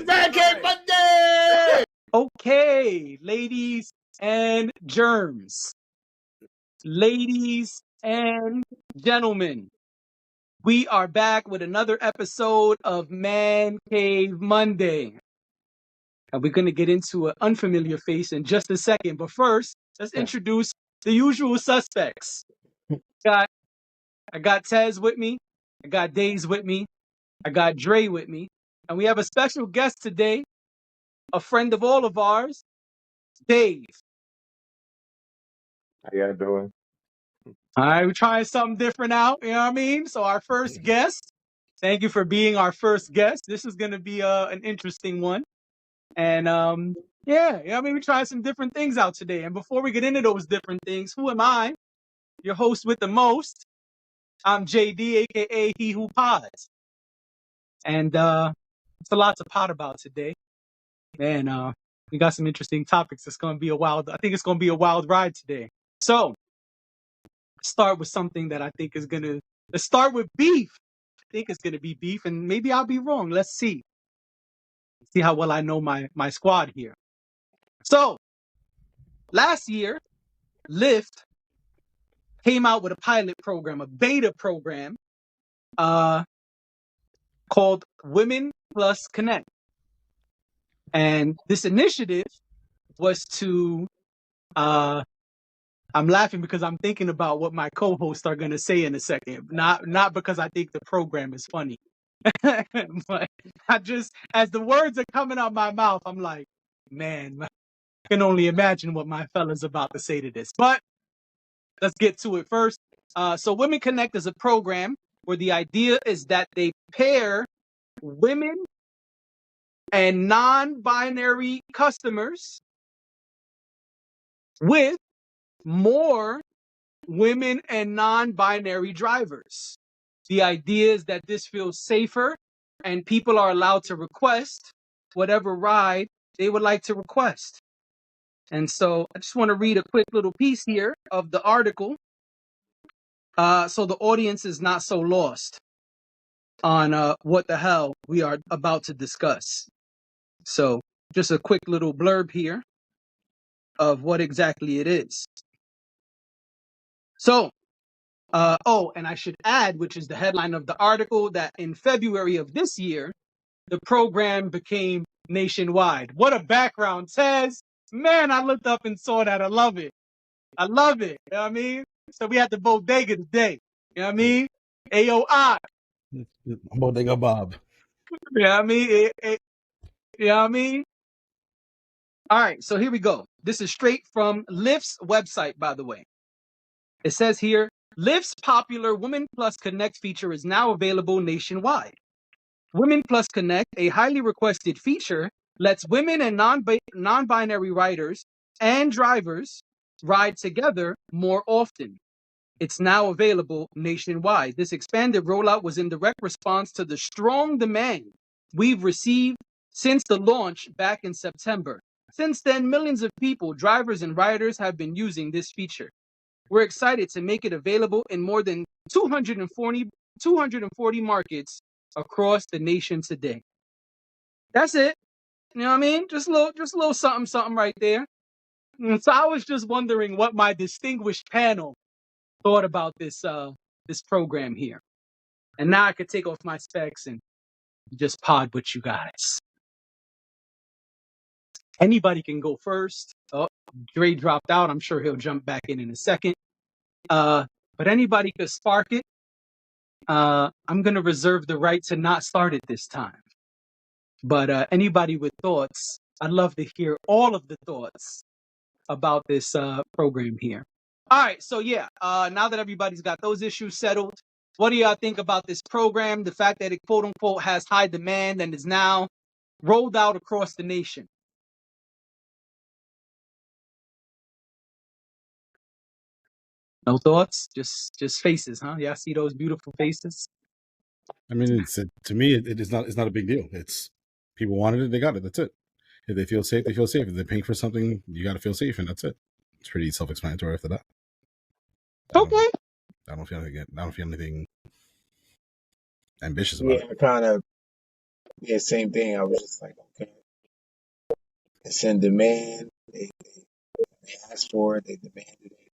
Pancake Monday! Okay, ladies and germs, ladies and gentlemen, we are back with another episode of Man Cave Monday. And we're going to get into an unfamiliar face in just a second. But first, let's introduce the usual suspects. I got Tez with me. I got Daze with me. I got Dre with me. And we have a special guest today, a friend of all of ours, Dave. How y'all doing? All right, we're trying something different out. You know what I mean? So our first guest, thank you for being our first guest. This is going to be an interesting one. And yeah, I mean, we're trying some different things out today. And before we get into those different things, who am I? Your host with the most. I'm JD, aka He Who Pods. And it's a lot to pod about today. And we got some interesting topics. It's going to be I think it's going to be a wild ride today. So start with something that I think is going to, let's start with beef. I think it's going to be beef, and maybe I'll be wrong. Let's see. See how well I know my squad here. So last year, Lyft came out with a pilot program, a beta program, called Women Connect. And this initiative was to, I'm laughing because I'm thinking about what my co-hosts are going to say in a second. Not because I think the program is funny. But I just, as the words are coming out my mouth, I'm like, man, I can only imagine what my fella's about to say to this. But let's get to it first. So Women Connect is a program where the idea is that they pair women and non-binary customers with more women and non-binary drivers. The idea is that this feels safer and people are allowed to request whatever ride they would like to request. And so I just want to read a quick little piece here of the article, so the audience is not so lost on what the hell we are about to discuss. So just a quick little blurb here of what exactly it is. So, and I should add, which is the headline of the article, that in February of this year, the program became nationwide. What a background, Tez. Man, I looked up and saw that. I love it. I love it. You know what I mean? So we had the bodega today. You know what I mean? AOI. Bodega Bob. You know what I mean? You know what I mean? All right, so here we go. This is straight from Lyft's website, by the way. It says here, Lyft's popular Women Plus Connect feature is now available nationwide. Women Plus Connect, a highly requested feature, lets women and non-binary riders and drivers ride together more often. It's now available nationwide. This expanded rollout was in direct response to the strong demand we've received since the launch back in September. Since then, millions of people, drivers and riders, have been using this feature. We're excited to make it available in more than 240 markets across the nation today. That's it. You know what I mean? Just a little something right there. And so I was just wondering what my distinguished panel thought about this program here. And now I could take off my specs and just pod with you guys. Anybody can go first. Oh, Dre dropped out. I'm sure he'll jump back in a second. But anybody could spark it. I'm going to reserve the right to not start it this time. But anybody with thoughts, I'd love to hear all of the thoughts about this program here. All right, so yeah, now that everybody's got those issues settled, what do y'all think about this program? The fact that it, quote unquote, has high demand and is now rolled out across the nation. No thoughts? Just faces, huh? Y'all see those beautiful faces? I mean, it's to me, it's not a big deal. It's people wanted it, they got it. That's it. If they feel safe, they feel safe. If they're paying for something, you got to feel safe, and that's it. It's pretty self-explanatory after that. Okay. I don't feel anything ambitious about it. Yeah, kind of Yeah, same thing. I was just like, okay, it's in demand. They asked for it, they demanded it,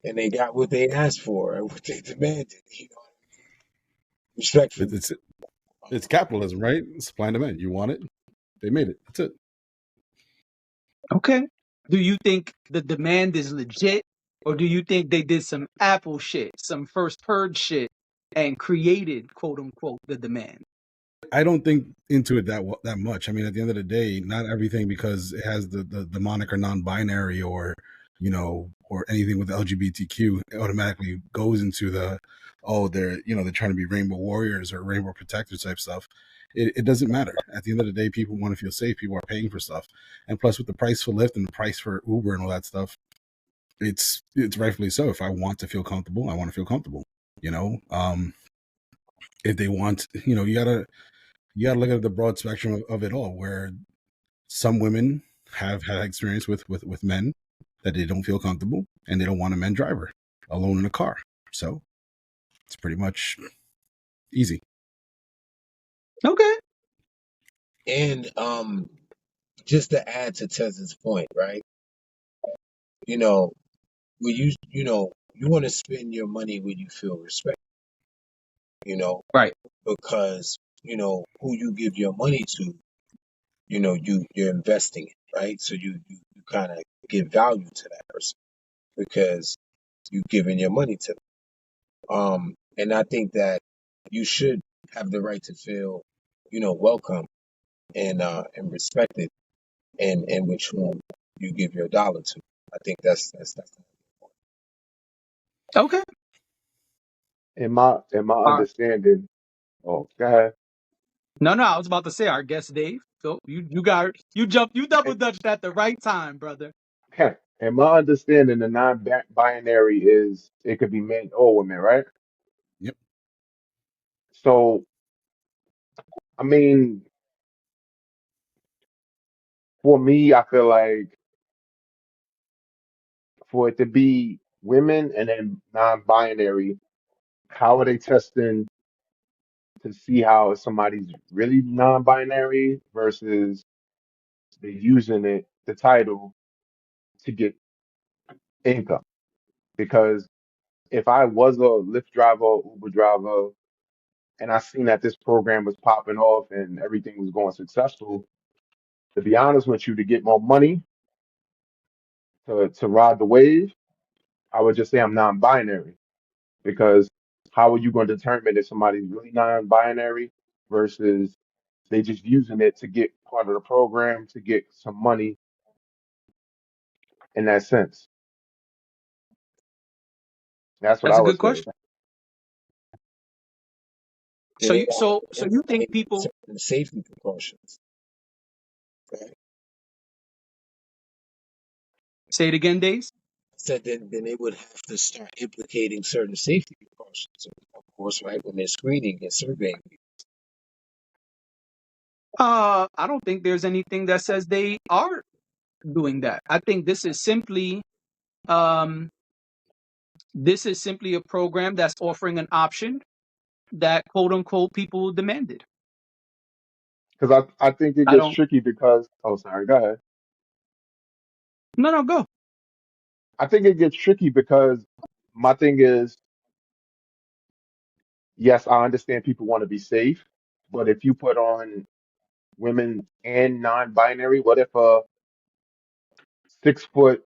and they got what they asked for and what they demanded. It, Respectfully. it's capitalism, right? Supply and demand. You want it, they made it. That's it. Okay. Do you think the demand is legit, or do you think they did some Apple shit, some first purge shit, and created quote unquote the demand? I don't think into it that much. I mean, at the end of the day, not everything because it has the moniker non-binary or or anything with LGBTQ automatically goes into the they're trying to be rainbow warriors or rainbow protectors type stuff. It doesn't matter. At the end of the day, people want to feel safe. People are paying for stuff, and plus with the price for Lyft and the price for Uber and all that stuff, it's rightfully so. If I want to feel comfortable, I want to feel comfortable. If they want, you gotta look at the broad spectrum of it all, where some women have had experience with men that they don't feel comfortable and they don't want a men driver alone in a car. So it's pretty much easy. Okay. And just to add to Tez's point, right? You know, when you want to spend your money when you feel respect, you know, Right. because who you give your money to, you're investing it, right? So you kind of give value to that person because you've given your money to them. And I think that you should have the right to feel, welcome and respected and which whom you give your dollar to. I think that's Okay. In my All understanding, oh, go ahead. No, I was about to say our guest Dave. So you double dutched at the right time, brother. In my understanding, the non-binary is it could be men or women, right? Yep. So, I mean, for me, I feel like for it to be women and then non-binary, how are they testing to see how somebody's really non-binary versus they using the title to get income? Because if I was a Lyft driver, Uber driver, and I seen that this program was popping off and everything was going successful, to be honest with you, to get more money to ride the wave, I would just say I'm non-binary. Because how are you going to determine if somebody's really non-binary versus they just using it to get part of the program to get some money in that sense? That's what That's I a would good say. question. So they you have so to so you think implement people certain safety precautions. Right? say it again, Dave? Said then they would have to start implicating certain safety precautions, of course, right? When they're screening and surveying. I don't think there's anything that says they are doing that. I think um this is simply a program that's offering an option that quote unquote people demanded. Because I think it I gets don't tricky because, oh, sorry, go ahead. no go. I think it gets tricky because my thing is, yes, I understand people want to be safe, but if you put on women and non-binary, what if a 6 foot,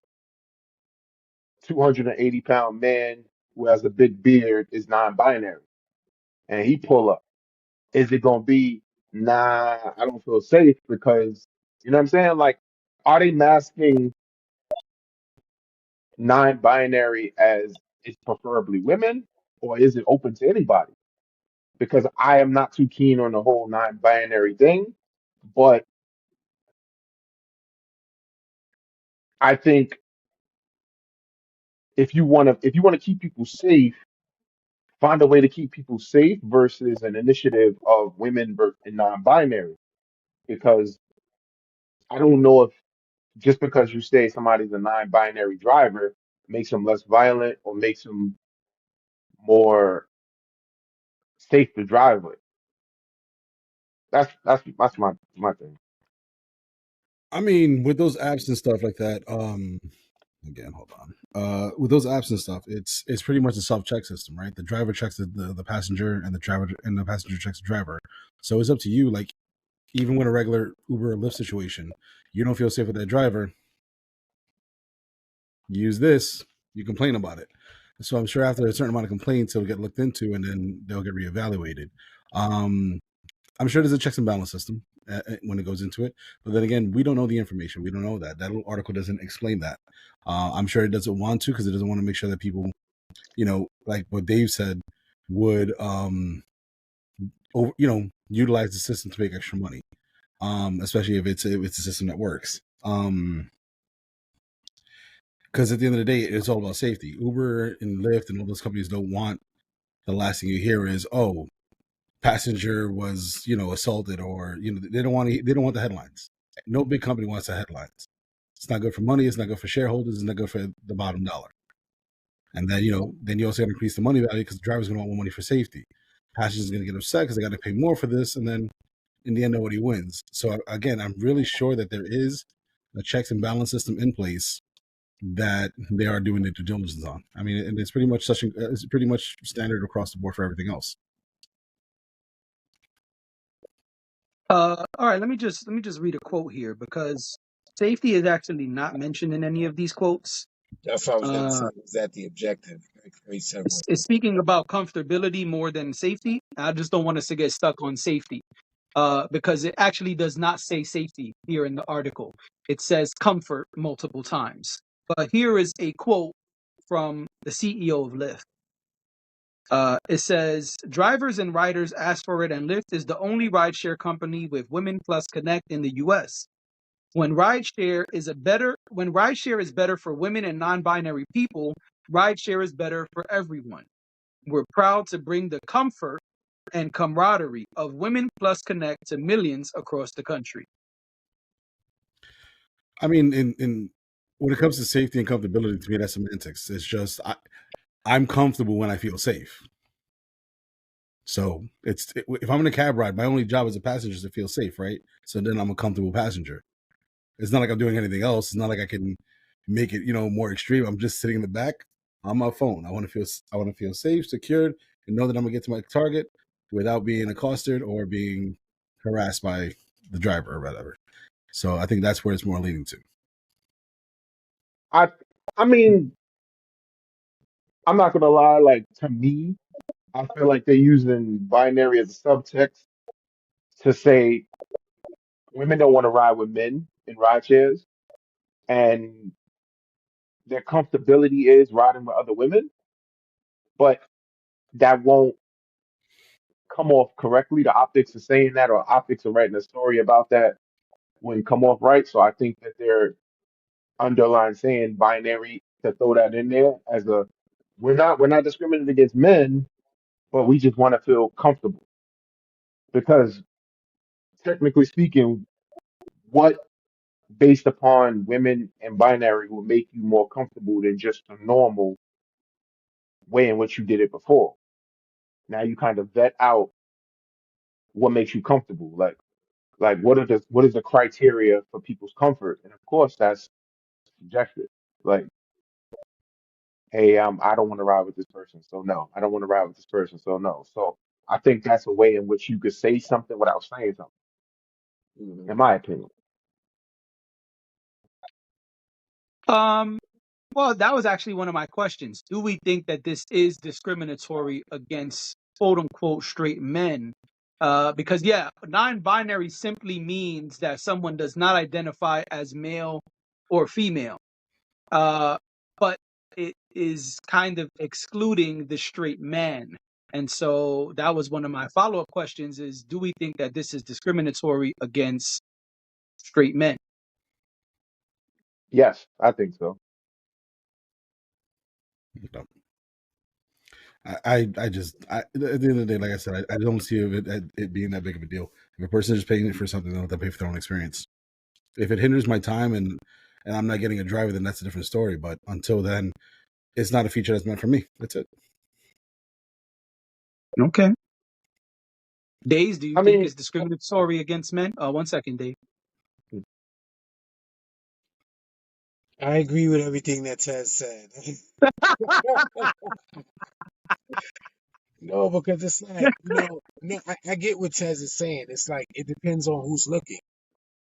280 pound man who has a big beard is non-binary and he pull up? Is it gonna be, nah, I don't feel safe because you know what I'm saying? Like, are they masking non-binary as it's preferably women, or is it open to anybody? Because I am not too keen on the whole non-binary thing, but I think if you want to keep people safe, find a way to keep people safe versus an initiative of women and non-binary. Because I don't know if just because you say somebody's a non-binary driver makes them less violent or makes them more safe to drive with. That's my thing. I mean, with those apps and stuff like that, again, hold on. With those apps and stuff, it's pretty much a self check system, right? The driver checks the passenger, and the passenger checks the driver. So it's up to you. Like, even with a regular Uber or Lyft situation, you don't feel safe with that driver, use this, you complain about it. So I'm sure after a certain amount of complaints, it'll get looked into, and then they'll get reevaluated. Um, I'm sure there's a checks and balance system when it goes into it. But then again, we don't know the information. We don't know that. That little article doesn't explain that. I'm sure it doesn't want to, because it doesn't want to make sure that people, like what Dave said, would, utilize the system to make extra money, especially if it's a system that works. Because at the end of the day, it's all about safety. Uber and Lyft and all those companies don't want the last thing you hear is, "Oh, passenger was assaulted," or they don't want the headlines. No big company wants the headlines. It's not good for money. It's not good for shareholders. It's not good for the bottom dollar. And then then you also got to increase the money value, because the driver's going to want more money for safety. Passengers going to get upset because they got to pay more for this, and then in the end, nobody wins. So again, I'm really sure that there is a checks and balance system in place that they are doing the due diligence on. I mean, and it's pretty much standard across the board for everything else. All right, let me just read a quote here, because safety is actually not mentioned in any of these quotes. That's what I was gonna say. Uh, Is that the objective? Great segue. it's speaking about comfortability more than safety. I just don't want us to get stuck on safety, because it actually does not say safety here in the article. It says comfort multiple times. But here is a quote from the CEO of Lyft. It says, drivers and riders ask for it, and Lyft is the only rideshare company with Women Connect in the U.S. When rideshare is better for women and non-binary people, rideshare is better for everyone. We're proud to bring the comfort and camaraderie of Women Connect to millions across the country. I mean, in when it comes to safety and comfortability, to me, that's semantics. It's just I'm comfortable when I feel safe. So if I'm in a cab ride, my only job as a passenger is to feel safe, right? So then I'm a comfortable passenger. It's not like I'm doing anything else. It's not like I can make it, more extreme. I'm just sitting in the back on my phone. I want to feel safe, secured, and know that I'm gonna get to my target without being accosted or being harassed by the driver or whatever. So I think that's where it's more leading to. I I mean, I'm not gonna lie. Like, to me, I feel like they're using binary as a subtext to say women don't want to ride with men in ride shares, and their comfortability is riding with other women, but that won't come off correctly. The optics are saying that, or optics are writing a story about that, wouldn't come off right. So I think that they're underlying saying binary to throw that in there as a we're not discriminating against men, but we just want to feel comfortable. Because technically speaking, what based upon women and binary will make you more comfortable than just a normal way in which you did it before? Now you kind of vet out what makes you comfortable. Like what is the criteria for people's comfort? And of course that's subjective. Like, hey, I don't want to ride with this person, so no. I don't want to ride with this person, so no. So I think that's a way in which you could say something without saying something, Mhm. in my opinion. Um, well, that was actually one of my questions. Do we think that this is discriminatory against quote unquote straight men? Because, yeah, non binary simply means that someone does not identify as male or female. Uh, but it is kind of excluding the straight man. And so that was one of my follow up questions is, do we think that this is discriminatory against straight men? Yes, I think so. At the end of the day, like I said, I don't see it being that big of a deal. If a person is paying for something, they'll have to pay for their own experience. If it hinders my time and I'm not getting a driver, then that's a different story. But until then, it's not a feature that's meant for me. That's it. Okay. Days, do you I think mean, is discriminatory against men? 1 second, Dave. I agree with everything that Ted said. No, because it's like, no, I get what Tez is saying. It's like it depends on who's looking.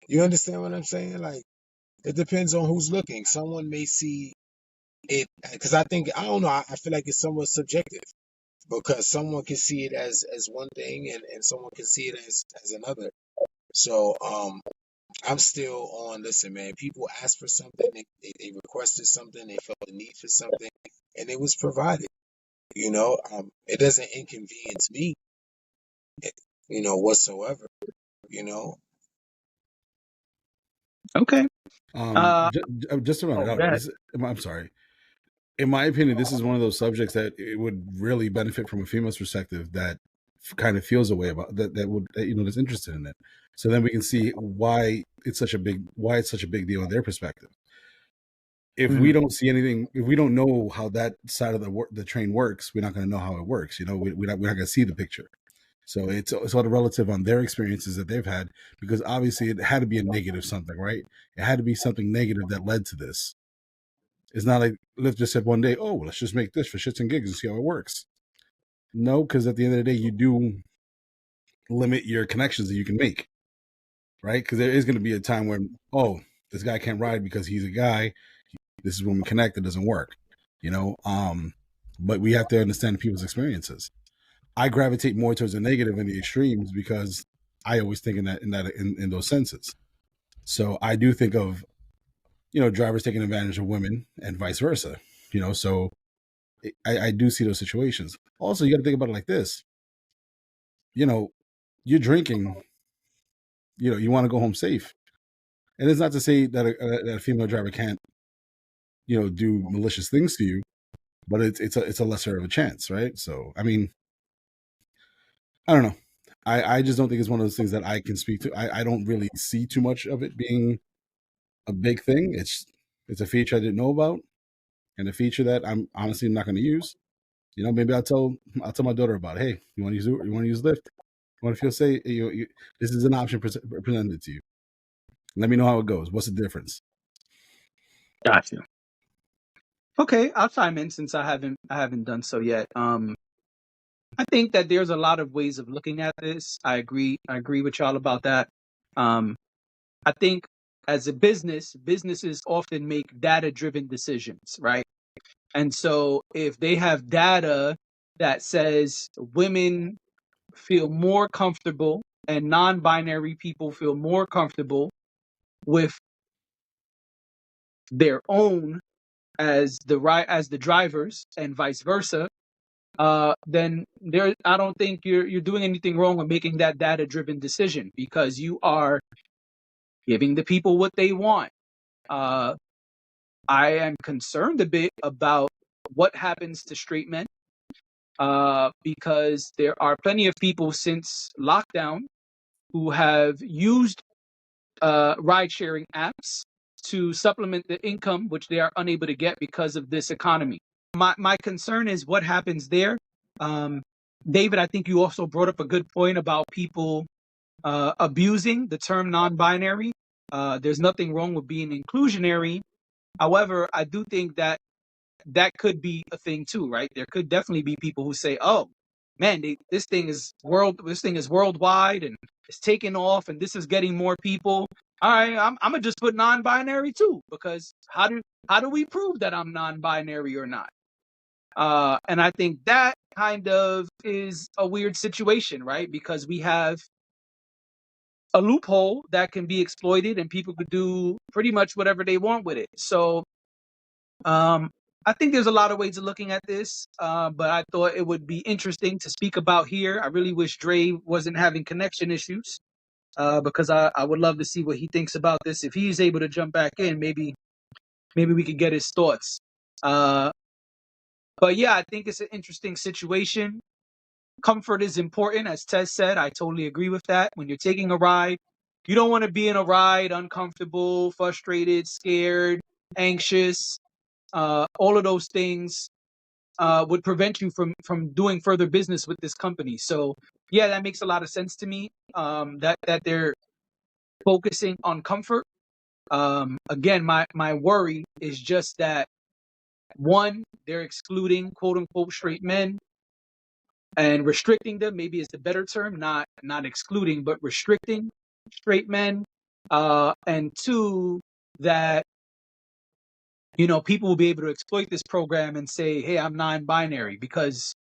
You understand what I'm saying? Like it depends on who's looking. Someone may see it because I don't know. I feel like it's somewhat subjective because someone can see it as one thing and someone can see it as another. So I'm still on. Listen, man. People asked for something. They requested something. They felt the need for something, and it was provided. It doesn't inconvenience me, eh, whatsoever. You know, Okay. Uh, Just to round it oh, out, that. I'm sorry. In my opinion, this is one of those subjects that it would really benefit from a female's perspective that kind of feels a way about that's interested in it. So then we can see why it's such a big deal in their perspective. If we Mhm. don't see anything, if we don't know how that side of the train works, we're not going to know how it works. We're not going to see the picture. So it's all relative on their experiences that they've had, because obviously it had to be a negative something, right? It had to be something negative that led to this. It's not like Lyft just said one day, "Oh, let's just make this for shits and gigs and see how it works." No, because at the end of the day, you do limit your connections that you can make, right? Because there is going to be a time when, oh, this guy can't ride because he's a guy. This is when we connect. It doesn't work, you know. But we have to understand people's experiences. I gravitate more towards the negative and the extremes because I always think in those senses. So I do think of drivers taking advantage of women and vice versa. So I do see those situations. Also, you got to think about it like this. You know, you're drinking. You want to go home safe, and it's not to say that that a female driver can't do malicious things to you, but it's a lesser of a chance, right? So I mean, I don't know. I just don't think it's one of those things that I can speak to. I don't really see too much of it being a big thing. It's a feature I didn't know about, and a feature that I'm honestly not going to use. Maybe I'll tell my daughter about it. Hey, you want to use Uber? You want to use Lyft? What if you'll say this is an option presented to you? Let me know how it goes. What's the difference? Gotcha. Okay, I'll chime in since I haven't done so yet. I think that there's a lot of ways of looking at this. I agree with y'all about that. Um, I think as a businesses often make data-driven decisions, right? And so if they have data that says women feel more comfortable and non-binary people feel more comfortable with their own as the drivers and vice versa, then I don't think you're doing anything wrong with making that data driven decision because you are giving the people what they want. Uh, I am concerned a bit about what happens to straight men because there are plenty of people since lockdown who have used ride sharing apps to supplement the income which they are unable to get because of this economy. My concern is what happens there. Um, David, I think you also brought up a good point about people abusing the term non-binary. There's nothing wrong with being inclusionary. However, I do think that that could be a thing too, right? There could definitely be people who say, "Oh, man, this thing is worldwide and it's taking off, and this is getting more people. All right, I'm gonna just put non-binary too because how do we prove that I'm non-binary or not?" And I think that kind of is a weird situation, right? Because we have a loophole that can be exploited and people could do pretty much whatever they want with it. So um, I think there's a lot of ways of looking at this, but I thought it would be interesting to speak about here. I really wish Dre wasn't having connection issues because I would love to see what he thinks about this. If he's able to jump back in, maybe we could get his thoughts. Uh, but yeah, I think it's an interesting situation. Comfort is important, as Tez said. I totally agree with that. When you're taking a ride, you don't want to be in a ride uncomfortable, frustrated, scared, anxious, all of those things. would prevent you from doing further business with this company. So yeah, that makes a lot of sense to me. That they're focusing on comfort. Again, my worry is just that one, they're excluding quote unquote straight men and restricting them. Maybe is the better term, not excluding, but restricting straight men. And two, that people will be able to exploit this program and say, "Hey, I'm non-binary," because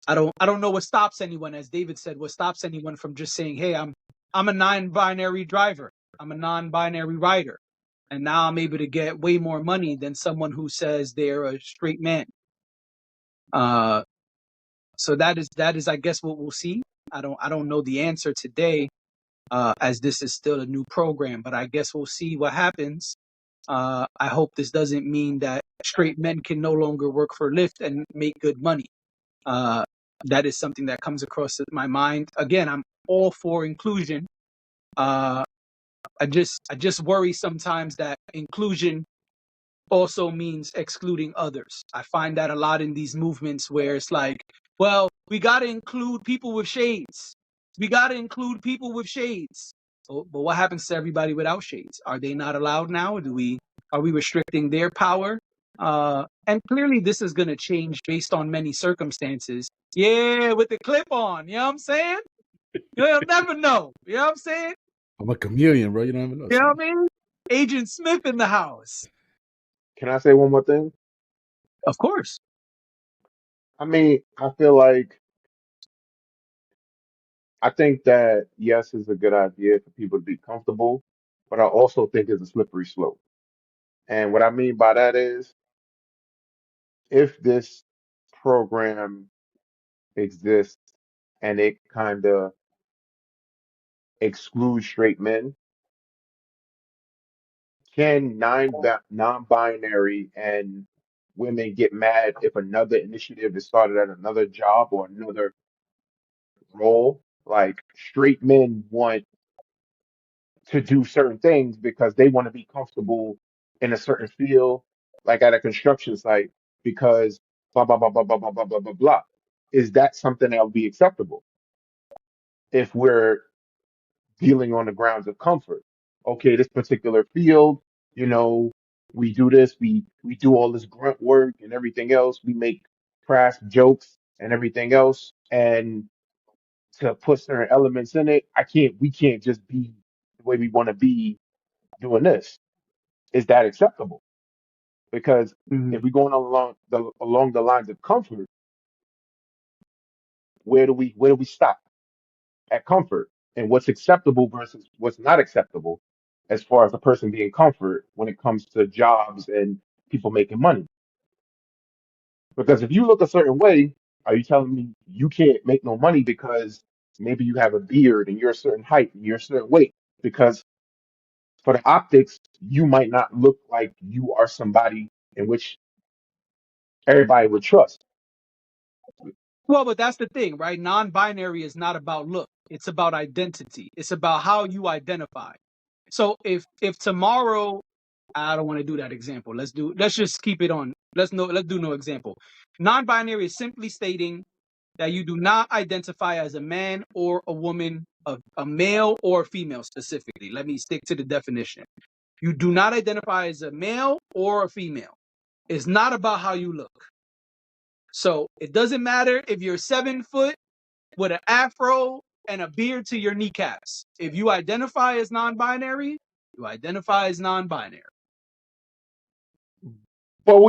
I don't know what stops anyone, as David said, what stops anyone from just saying, "Hey, I'm a non-binary driver. I'm a non-binary rider." And now I'm able to get way more money than someone who says they're a straight man. Uh, so that is, I guess, what we'll see. I don't know the answer today, as this is still a new program, but I guess we'll see what happens. I hope this doesn't mean that straight men can no longer work for Lyft and make good money. Uh, that is something that comes across my mind. Again, I'm all for inclusion. Uh, I just worry sometimes that inclusion also means excluding others. I find that a lot in these movements where it's like, well, we got to include people with shades. We got to include people with shades. But what happens to everybody without shades? Are they not allowed now? Are we restricting their power? And clearly this is going to change based on many circumstances. Yeah, with the clip on, you know what I'm saying? You'll never know. You know what I'm saying? I'm a chameleon, bro. You don't even know. You know what I mean? Agent Smith in the house. Can I say one more thing? Of course. I mean, I feel like I think that yes, it's a good idea for people to be comfortable, but I also think it's a slippery slope. And what I mean by that is if this program exists and it kind of excludes straight men, can non-binary and women get mad if another initiative is started at another job or another role? Like straight men want to do certain things because they want to be comfortable in a certain field, like at a construction site, because blah blah blah blah blah blah blah blah blah blah. Is that something that would be acceptable if we're dealing on the grounds of comfort? Okay, this particular field, you know, we do this, we do all this grunt work and everything else. We make crass jokes and everything else, and to put certain elements in it, we can't just be the way we want to be doing this. Is that acceptable? Because if we're going along the lines of comfort, where do we stop at comfort and what's acceptable versus what's not acceptable as far as a person being comfort when it comes to jobs and people making money? Because if you look a certain way, are you telling me you can't make no money because maybe you have a beard and you're a certain height and you're a certain weight? Because for the optics, you might not look like you are somebody in which everybody would trust. Well, but that's the thing, right? Non-binary is not about look. It's about identity. It's about how you identify. So if tomorrow, I don't want to do that example. Let's just keep it on. Let's do no example. Non-binary is simply stating that you do not identify as a man or a woman, a male or a female specifically. Let me stick to the definition. You do not identify as a male or a female. It's not about how you look. So it doesn't matter if you're 7 foot with an afro and a beard to your kneecaps. If you identify as non-binary, you identify as non-binary. But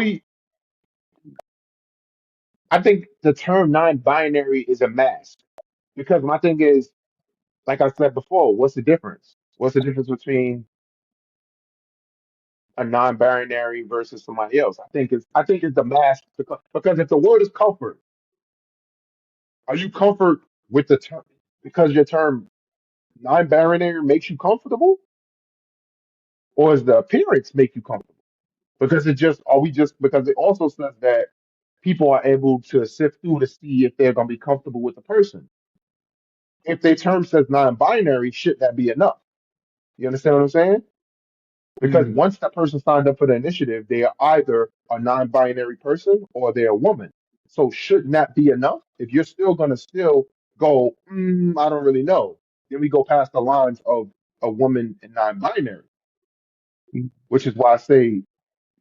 I think the term non-binary is a mask because my thing is, like I said before, what's the difference? What's the difference between a non-binary versus somebody else? I think it's the mask because if the word is comfort, are you comfort with the term because your term non-binary makes you comfortable, or is the appearance make you comfortable? Because it just are we just because it also says that people are able to sift through to see if they're going to be comfortable with the person. If their term says non-binary, should that be enough? You understand what I'm saying? Because Mm. once that person signed up for the initiative, they are either a non-binary person or they're a woman. So shouldn't that be enough? If you're still going to still go, I don't really know, then we go past the lines of a woman and non-binary, which is why I say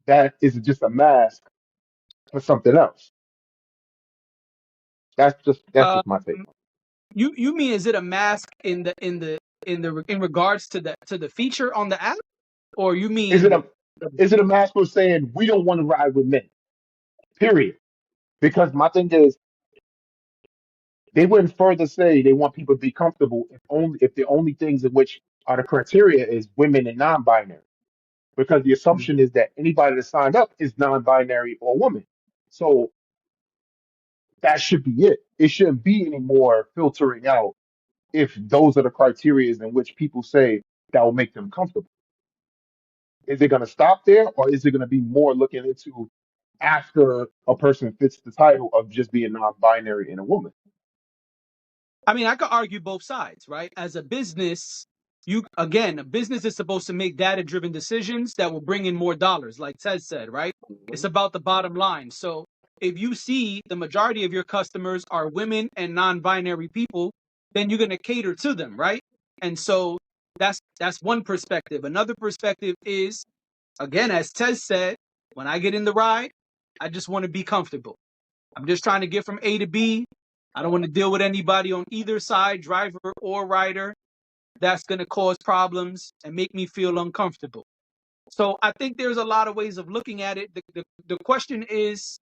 that is just a mask for something else. That's just my take. Um, you mean, is it a mask in regards to the feature on the app, or you Is it mean a is it a mask for saying we don't want to ride with men? Period. Because my thing is, they wouldn't further say they want people to be comfortable if the only things in which are the criteria is women and non-binary. Because the assumption is that anybody that signed up is non-binary or woman. So that should be it. It shouldn't be any more filtering out if those are the criteria in which people say that will make them comfortable. Is it going to stop there, or is it going to be more looking into after a person fits the title of just being non-binary and a woman? I mean, I could argue both sides, right? As a business, a business is supposed to make data-driven decisions that will bring in more dollars, like Ted said, right? It's Mhm. about the bottom line. So if you see the majority of your customers are women and non-binary people, then you're going to cater to them, right? And so that's one perspective. Another perspective is, again, as Ted said, when I get in the ride, I just want to be comfortable. I'm just trying to get from A to B. I don't want to deal with anybody on either side, driver or rider. That's going to cause problems and make me feel uncomfortable. So I think there's a lot of ways of looking at it. The question is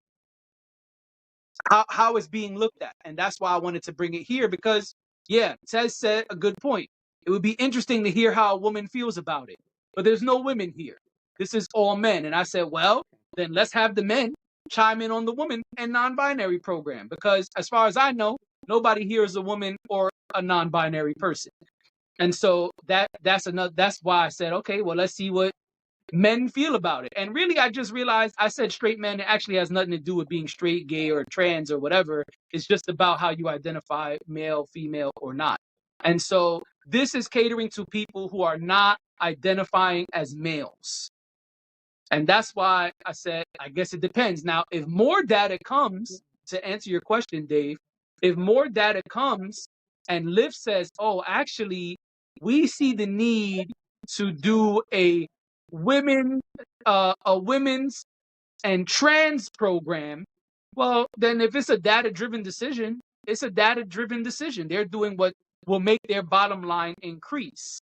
how it's being looked at. And that's why I wanted to bring it here because, yeah, Tez said a good point. It would be interesting to hear how a woman feels about it. But there's no women here. This is all men. And I said, well, then let's have the men chime in on the woman and non-binary program. Because as far as I know, nobody here is a woman or a non-binary person. And so that's why I said, okay, well, let's see what men feel about it. And really, I just realized I said straight men. It actually has nothing to do with being straight, gay, or trans or whatever. It's just about how you identify male, female, or not. And so this is catering to people who are not identifying as males. And that's why I said, I guess it depends. Now, if more data comes, to answer your question, Dave, if more data comes and Lyft says, oh, actually, we see the need to do women, a women's and trans program, well, then if it's a data-driven decision, it's a data-driven decision. They're doing what will make their bottom line increase.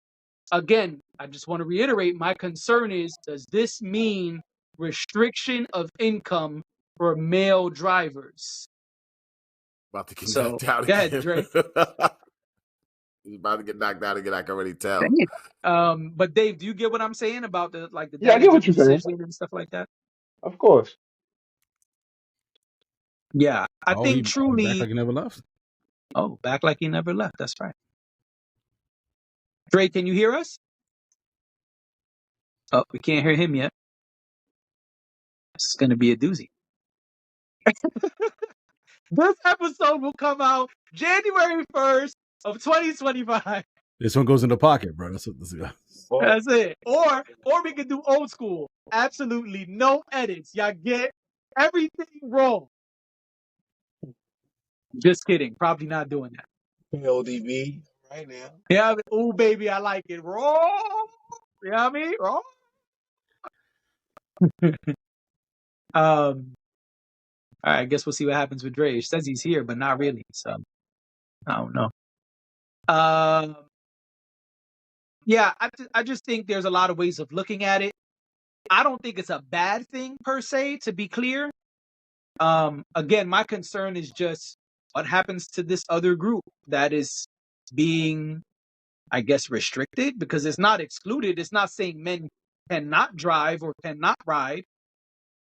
Again, I just want to reiterate my concern is, does this mean restriction of income for male drivers? About to get So knocked out go ahead, again. Dre. He's about to get knocked out again. I can already tell. Dang it. But Dave, do you get what I'm saying about the Yeah, I data get what driven you're saying. decision and stuff like that? Of course. Yeah, I Oh, think he back truly. like he never left. Oh, back like he never left. That's right. Dre, can you hear us? Oh, we can't hear him yet. It's going to be a doozy. This episode will come out January 1st of 2025. This one goes in the pocket, bro. That's Well, That's it. Or we could do old school. Absolutely no edits. Y'all get everything wrong. Just kidding. Probably not doing that. LDB right now. Yeah. Ooh, baby, I like it raw. You know what I mean? Raw. All right. I guess we'll see what happens with Dre. He says he's here, but not really. So I don't know. Yeah. I just think there's a lot of ways of looking at it. I don't think it's a bad thing per se. To be clear. Again, my concern is just what happens to this other group that is being, I guess, restricted because it's not excluded. It's not saying men cannot drive or cannot ride.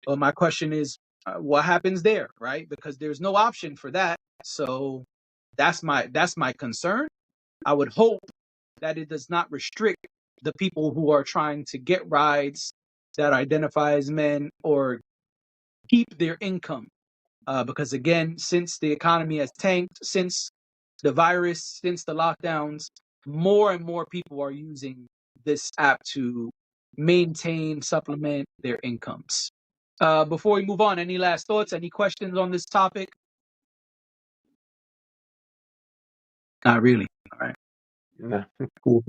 But my question is, what happens there, right? Because there's no option for that. So that's my concern. I would hope that it does not restrict the people who are trying to get rides that identify as men or keep their income. Because again, since the economy has tanked, since the virus, since the lockdowns, more and more people are using this app to maintain, supplement their incomes. Before we move on, any last thoughts? Any questions on this topic? Not really. All right. No. Cool.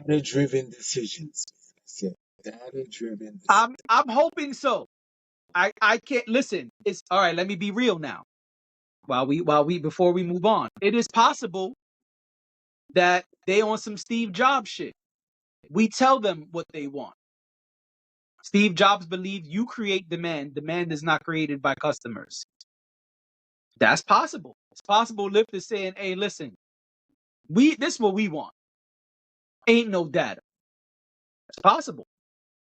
Data-driven decisions. That's it. Data-driven decisions. I'm hoping so. I can't listen. It's all right. Let me be real now. While we before we move on, it is possible that they on some Steve Jobs shit. We tell them what they want. Steve Jobs believed you create demand. Demand is not created by customers. That's possible. It's possible Lyft is saying, hey, listen, this is what we want. Ain't no data. It's possible.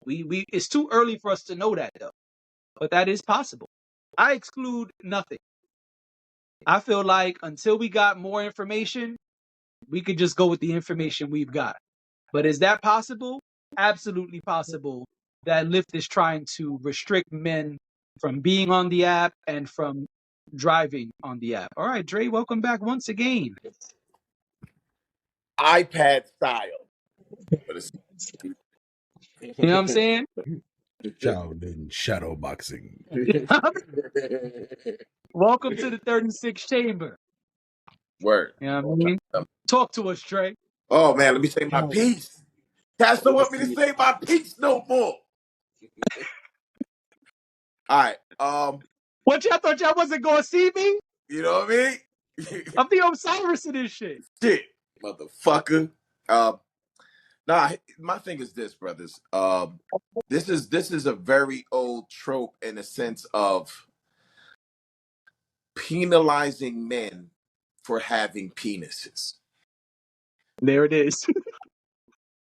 We it's too early for us to know that though. But that is possible. I exclude nothing. I feel like until we got more information, we could just go with the information we've got. But is that possible? Absolutely possible that Lyft is trying to restrict men from being on the app and from driving on the app. All right, Dre, welcome back once again. iPad style. But it's You know what I'm saying? Shaolin shadow boxing. Welcome to the 36th chamber. word. You know what I mean? Talk to us, Dre. Oh man, let me say my Yo, piece. Cats don't want me to honestly, say my piece no more. All right. What y'all thought y'all wasn't gonna see me? You know what I mean? I'm the Osiris of this shit. Shit, motherfucker. Nah, my thing is this, brothers. This is a very old trope in the sense of penalizing men for having penises, There it is.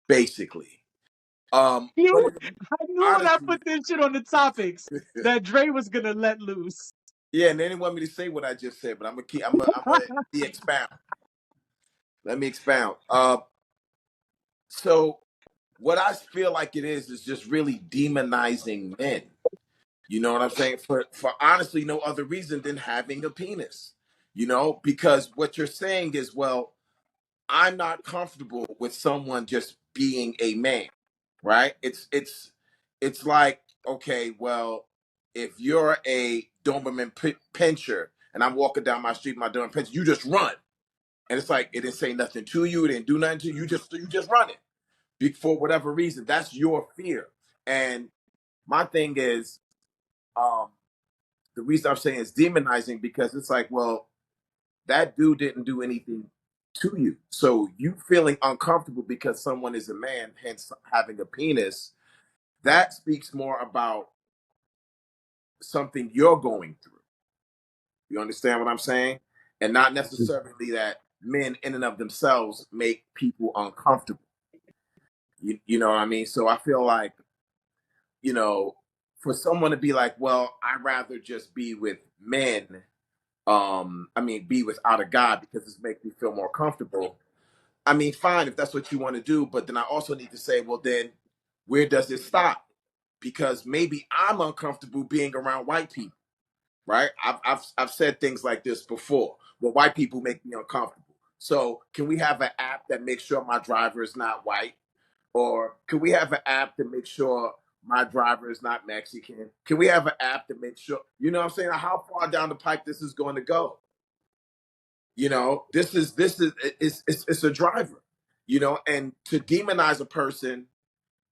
basically. But You, I knew when I honestly, put this shit on the topics that Dre was gonna let loose. yeah, and they didn't want me to say what I just said, but I'm gonna keep. I'm gonna be expound. Let me expound. So what I feel like it is just really demonizing men. You know what I'm saying? For honestly no other reason than having a penis. You know, because what you're saying is, well, I'm not comfortable with someone just being a man, right? It's like, okay, well, if you're a Doberman pincher and I'm walking down my street, my Doberman pincher, you just run, and it's like it didn't say nothing to you, it didn't do nothing to you, you just run it for whatever reason. That's your fear, and my thing is, um, the reason I'm saying it's demonizing because it's like, well, that dude didn't do anything to you. So you feeling uncomfortable because someone is a man, hence having a penis, that speaks more about something you're going through. You understand what I'm saying? And not necessarily that men in and of themselves make people uncomfortable. You know what I mean? So I feel like, you know, for someone to be like, well, I'd rather just be with men, be without a guy because this makes me feel more comfortable. I mean, fine if that's what you want to do, but then I also need to say, well, then where does it stop? Because maybe I'm uncomfortable being around white people, right? I've said things like this before. Well, white people make me uncomfortable. So can we have an app that makes sure my driver is not white? Or can we have an app that makes sure my driver is not Mexican? Can we have an app that makes sure, you know what I'm saying, how far down the pipe this is going to go? You know, this is it's a driver, you know, and to demonize a person,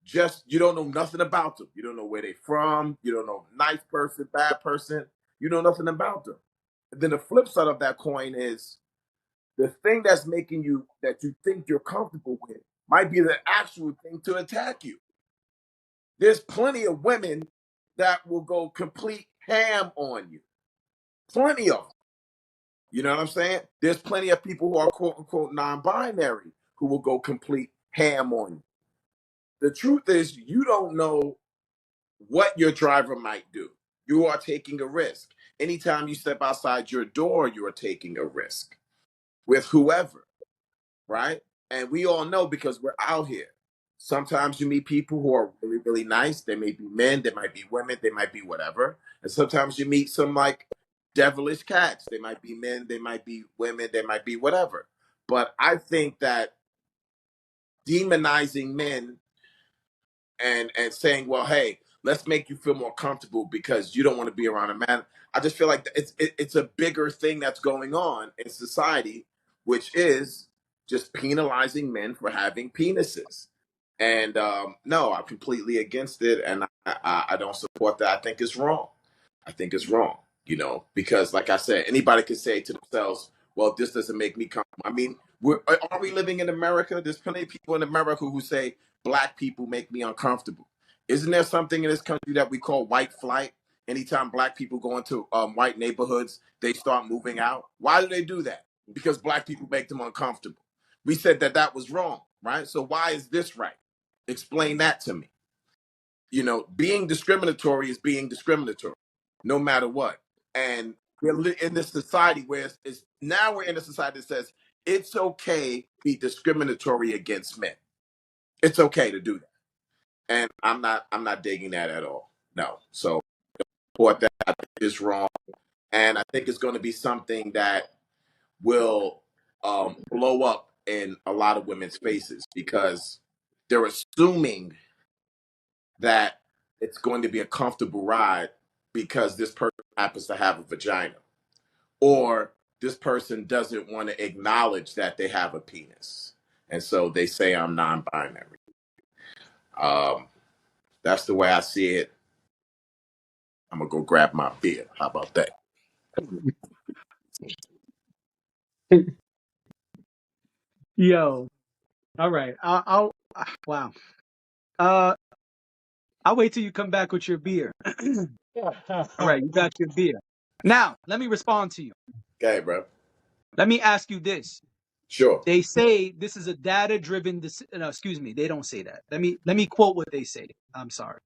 just you don't know nothing about them. You don't know where they from, you don't know nice person, bad person, you know nothing about them. And then the flip side of that coin is the thing that's making you that you think you're comfortable with might be the actual thing to attack you. There's plenty of women that will go complete ham on you. Plenty of them. You know what I'm saying? There's plenty of people who are quote unquote non-binary who will go complete ham on you. The truth is, you don't know what your driver might do. You are taking a risk. Anytime you step outside your door, you are taking a risk with whoever, right? And we all know because we're out here. Sometimes you meet people who are really, really nice. They may be men, they might be women, they might be whatever. And sometimes you meet some like devilish cats. They might be men, they might be women, they might be whatever. But I think that demonizing men and saying, well, hey, let's make you feel more comfortable because you don't want to be around a man. I just feel like it's a bigger thing that's going on in society, which is just penalizing men for having penises. And no, I'm completely against it, and I don't support that. I think it's wrong. I think it's wrong, because like I said, anybody could say to themselves, well, this doesn't make me comfortable. I mean, are we living in America? There's plenty of people in America who say black people make me uncomfortable. Isn't there something in this country that we call white flight? Anytime black people go into white neighborhoods, they start moving out. Why do they do that? Because black people make them uncomfortable. We said that that was wrong, right? So why is this right? Explain that to me. Being discriminatory is being discriminatory, no matter what. And we're in this society where now we're in a society that says it's okay to be discriminatory against men. It's okay to do that, and I'm not digging that at all. No, so what that is wrong, and I think it's going to be something that will blow up in a lot of women's faces because they're assuming that it's going to be a comfortable ride because this person happens to have a vagina or this person doesn't want to acknowledge that they have a penis. And so they say I'm non-binary. Um, that's the way I see it. I'm going to go grab my beer. How about that? Yo, all right. Wow. Uh, I'll wait till you come back with your beer. All right, you got your beer. Now, let me respond to you. Okay, bro. Let me ask you this. Sure. They say this is a data-driven. No, excuse me. They don't say that. Let me quote what they say. I'm sorry.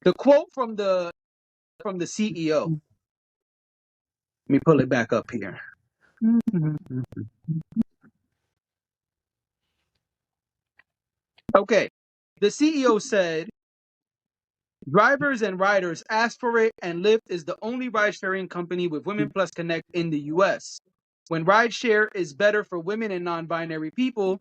The quote from the CEO. Let me pull it back up here. Okay. The CEO said, drivers and riders asked for it, and Lyft is the only ride-sharing company with Women Plus Connect in the U.S. When rideshare is better for women and non-binary people,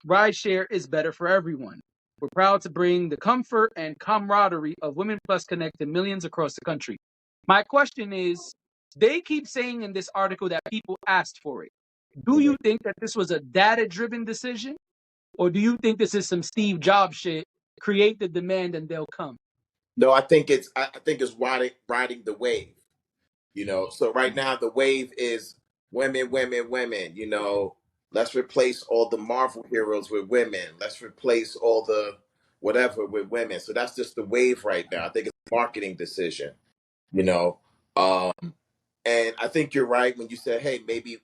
rideshare is better for everyone. We're proud to bring the comfort and camaraderie of Women Plus Connect to millions across the country. My question is, they keep saying in this article that people asked for it. Do you think that this was a data-driven decision, or do you think this is some Steve Jobs shit? Create the demand and they'll come. No, I think it's riding the wave. So right now the wave is women, women, women. Let's replace all the Marvel heroes with women. Let's replace all the whatever with women. So that's just the wave right now. I think it's a marketing decision. you know um and I think you're right when you said, hey, maybe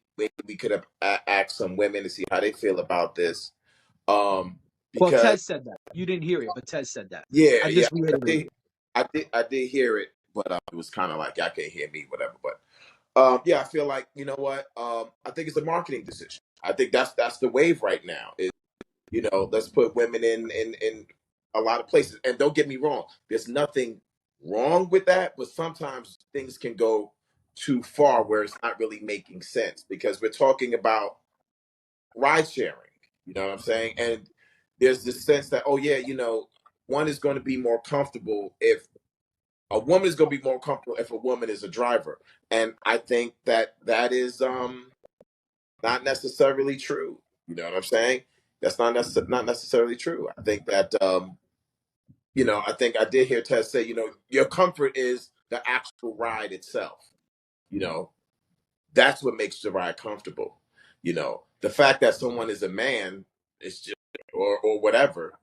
we could have asked some women to see how they feel about this. Well, Because Tez said that. You didn't hear it, but Tez said that. yeah, I yeah, just I reiterated. did, I did hear it, but it was kind of like y'all can't hear me, whatever. But yeah, I feel like, you know what, I think it's a marketing decision. I think that's the wave right now. Let's put women in a lot of places. And don't get me wrong, there's nothing wrong with that, but sometimes things can go too far where it's not really making sense because we're talking about ride sharing. You know what I'm saying? And there's this sense that, oh yeah, one is going to be more comfortable if a woman is going to be more comfortable if a woman is a driver. And I think that is not necessarily true. You know what I'm saying? That's not necessarily true. I think that I think I did hear Tess say, your comfort is the actual ride itself. You know, that's what makes the ride comfortable. The fact that someone is a man is just or whatever.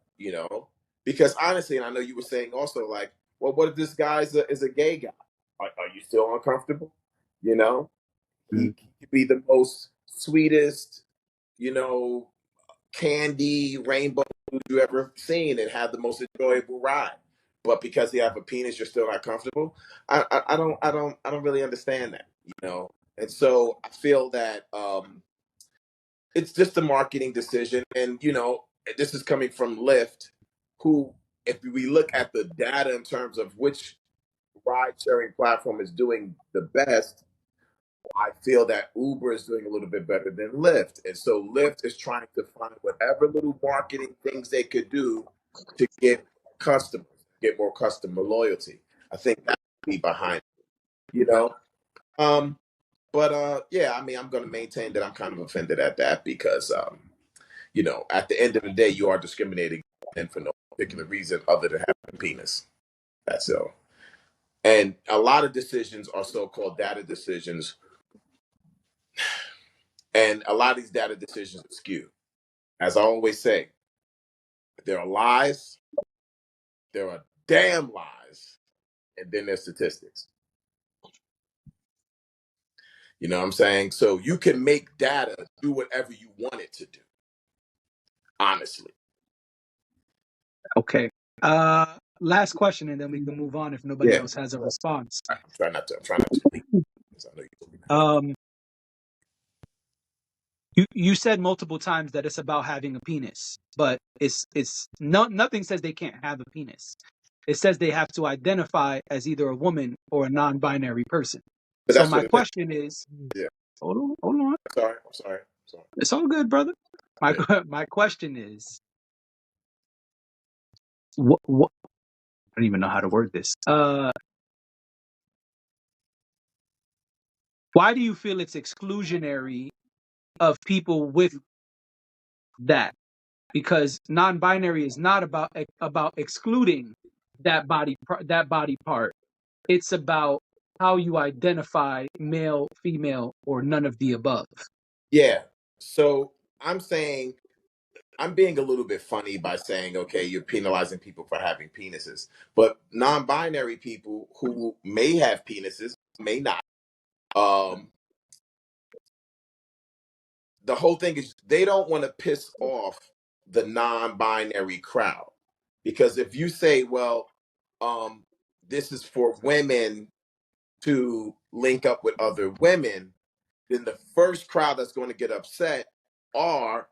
Because honestly, and I know you were saying also like, well, what if this guy is a gay guy? Are you still uncomfortable? You know, he could be the most sweetest, you know, candy rainbow you ever seen and have the most enjoyable ride. But because you have a penis, you're still not comfortable. I don't really understand that, And so I feel that it's just a marketing decision, and this is coming from Lyft, who, if we look at the data in terms of which ride sharing platform is doing the best, I feel that Uber is doing a little bit better than Lyft. And so Lyft is trying to find whatever little marketing things they could do to get customers. get more customer loyalty. I think that would be behind it, you know. Um, but yeah, I mean, I'm going to maintain that I'm kind of offended at that because you know, at the end of the day, you are discriminating and for no particular reason other than having a penis. That's all. And a lot of decisions are so-called data decisions, and a lot of these data decisions are skewed. As I always say, there are lies, there are damn lies, and then there's statistics. You know what I'm saying? So you can make data do whatever you want it to do, honestly. Okay. Last question, and then we can move on if nobody Yeah. else has a response. I'm trying not to leave because I know you'll be mad. Um, you said multiple times that it's about having a penis, but it's nothing says they can't have a penis. It says they have to identify as either a woman or a non-binary person. But So that's my what it is. question is, Yeah. hold on, I'm sorry. it's all good, brother. My Yeah. my question is, what I don't even know how to word this. Why do you feel it's exclusionary of people with that? Because non-binary is not about excluding that body part. It's about how you identify male, female, or none of the above. Yeah. So I'm saying I'm being a little bit funny by saying, okay, you're penalizing people for having penises, but non-binary people who may have penises may not. Um, the whole thing is they don't want to piss off the non-binary crowd because if you say, well, um, this is for women to link up with other women, then the first crowd that's going to get upset are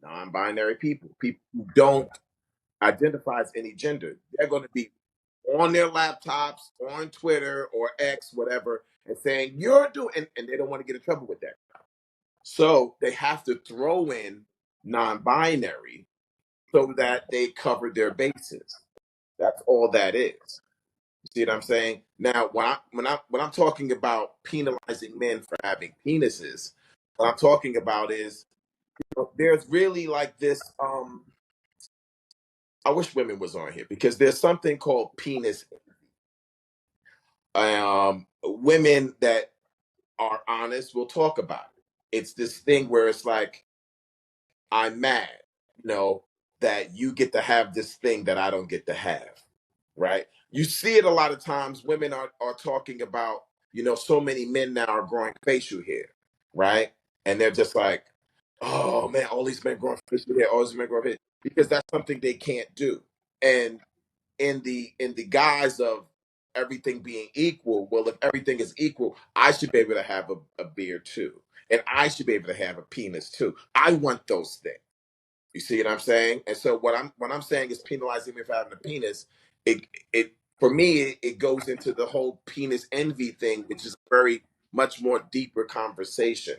non-binary people, people who don't identify as any gender. They're going to be on their laptops, on Twitter or X, whatever, and saying you're doing, and they don't want to get in trouble with that. So they have to throw in non-binary so that they cover their bases. That's all that is. You see what I'm saying? Now, when I'm talking about penalizing men for having penises, what I'm talking about is there's really like this. I wish women was on here because there's something called penis. Women that are honest will talk about it. It's this thing where it's like I'm mad, you know, that you get to have this thing that I don't get to have, right? You see it a lot of times. Women are talking about, you know, so many men now are growing facial hair, right? And they're just like, oh man, all these men growing facial hair, all these men growing hair, because that's something they can't do. And in the guise of everything being equal, well, if everything is equal, I should be able to have a beard too, and I should be able to have a penis too. I want those things. You see what I'm saying? And so what I'm saying is penalizing me for having a penis. It for me it goes into the whole penis envy thing, which is a very much more deeper conversation,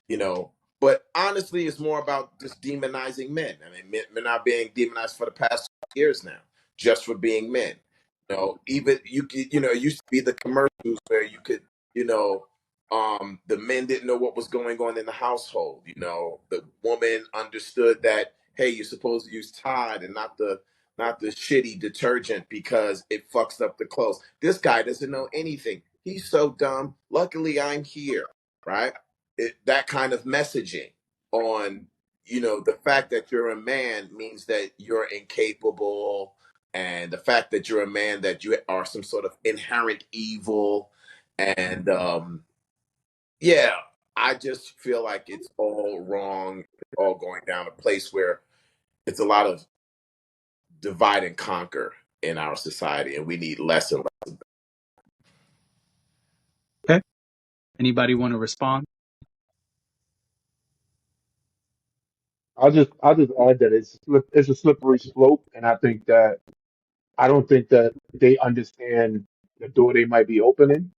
you know. But honestly, it's more about just demonizing men. I mean, men are being demonized for the past years now, just for being men. You know, even you know, it used to be the commercials where you could, you know, the men didn't know what was going on in the household. You know, the woman understood that, hey, you're supposed to use Tide and not the shitty detergent because it fucks up the clothes. This guy doesn't know anything. He's so dumb. Luckily I'm here, right? That kind of messaging on, you know, the fact that you're a man means that you're incapable, and the fact that you're a man that you are some sort of inherent evil. And yeah, I just feel like it's all wrong. It's all going down a place where it's a lot of divide and conquer in our society, and we need less and less. Okay. Anybody want to respond? I'll just add that it's a slippery slope, and I don't think that they understand the door they might be opening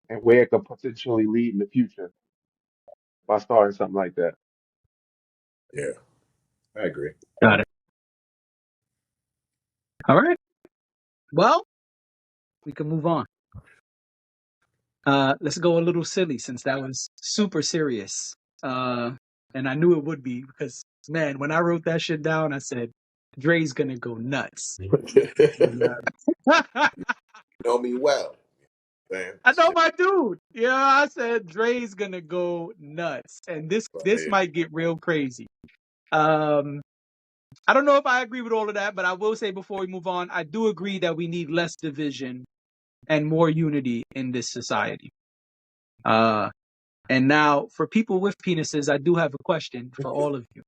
and where it could potentially lead in the future by starting something like that. Yeah, I agree. Got it. All right. Well, we can move on. Let's go a little silly since that was super serious. And I knew it would be because, man, when I wrote that shit down, I said, Dre's gonna go nuts. And, Know me well, man. I know my dude. Yeah, I said Dre's gonna go nuts, and this Right. might get real crazy. Um, I don't know if I agree with all of that, but I will say before we move on, I do agree that we need less division and more unity in this society. And now for people with penises, I do have a question for all of you.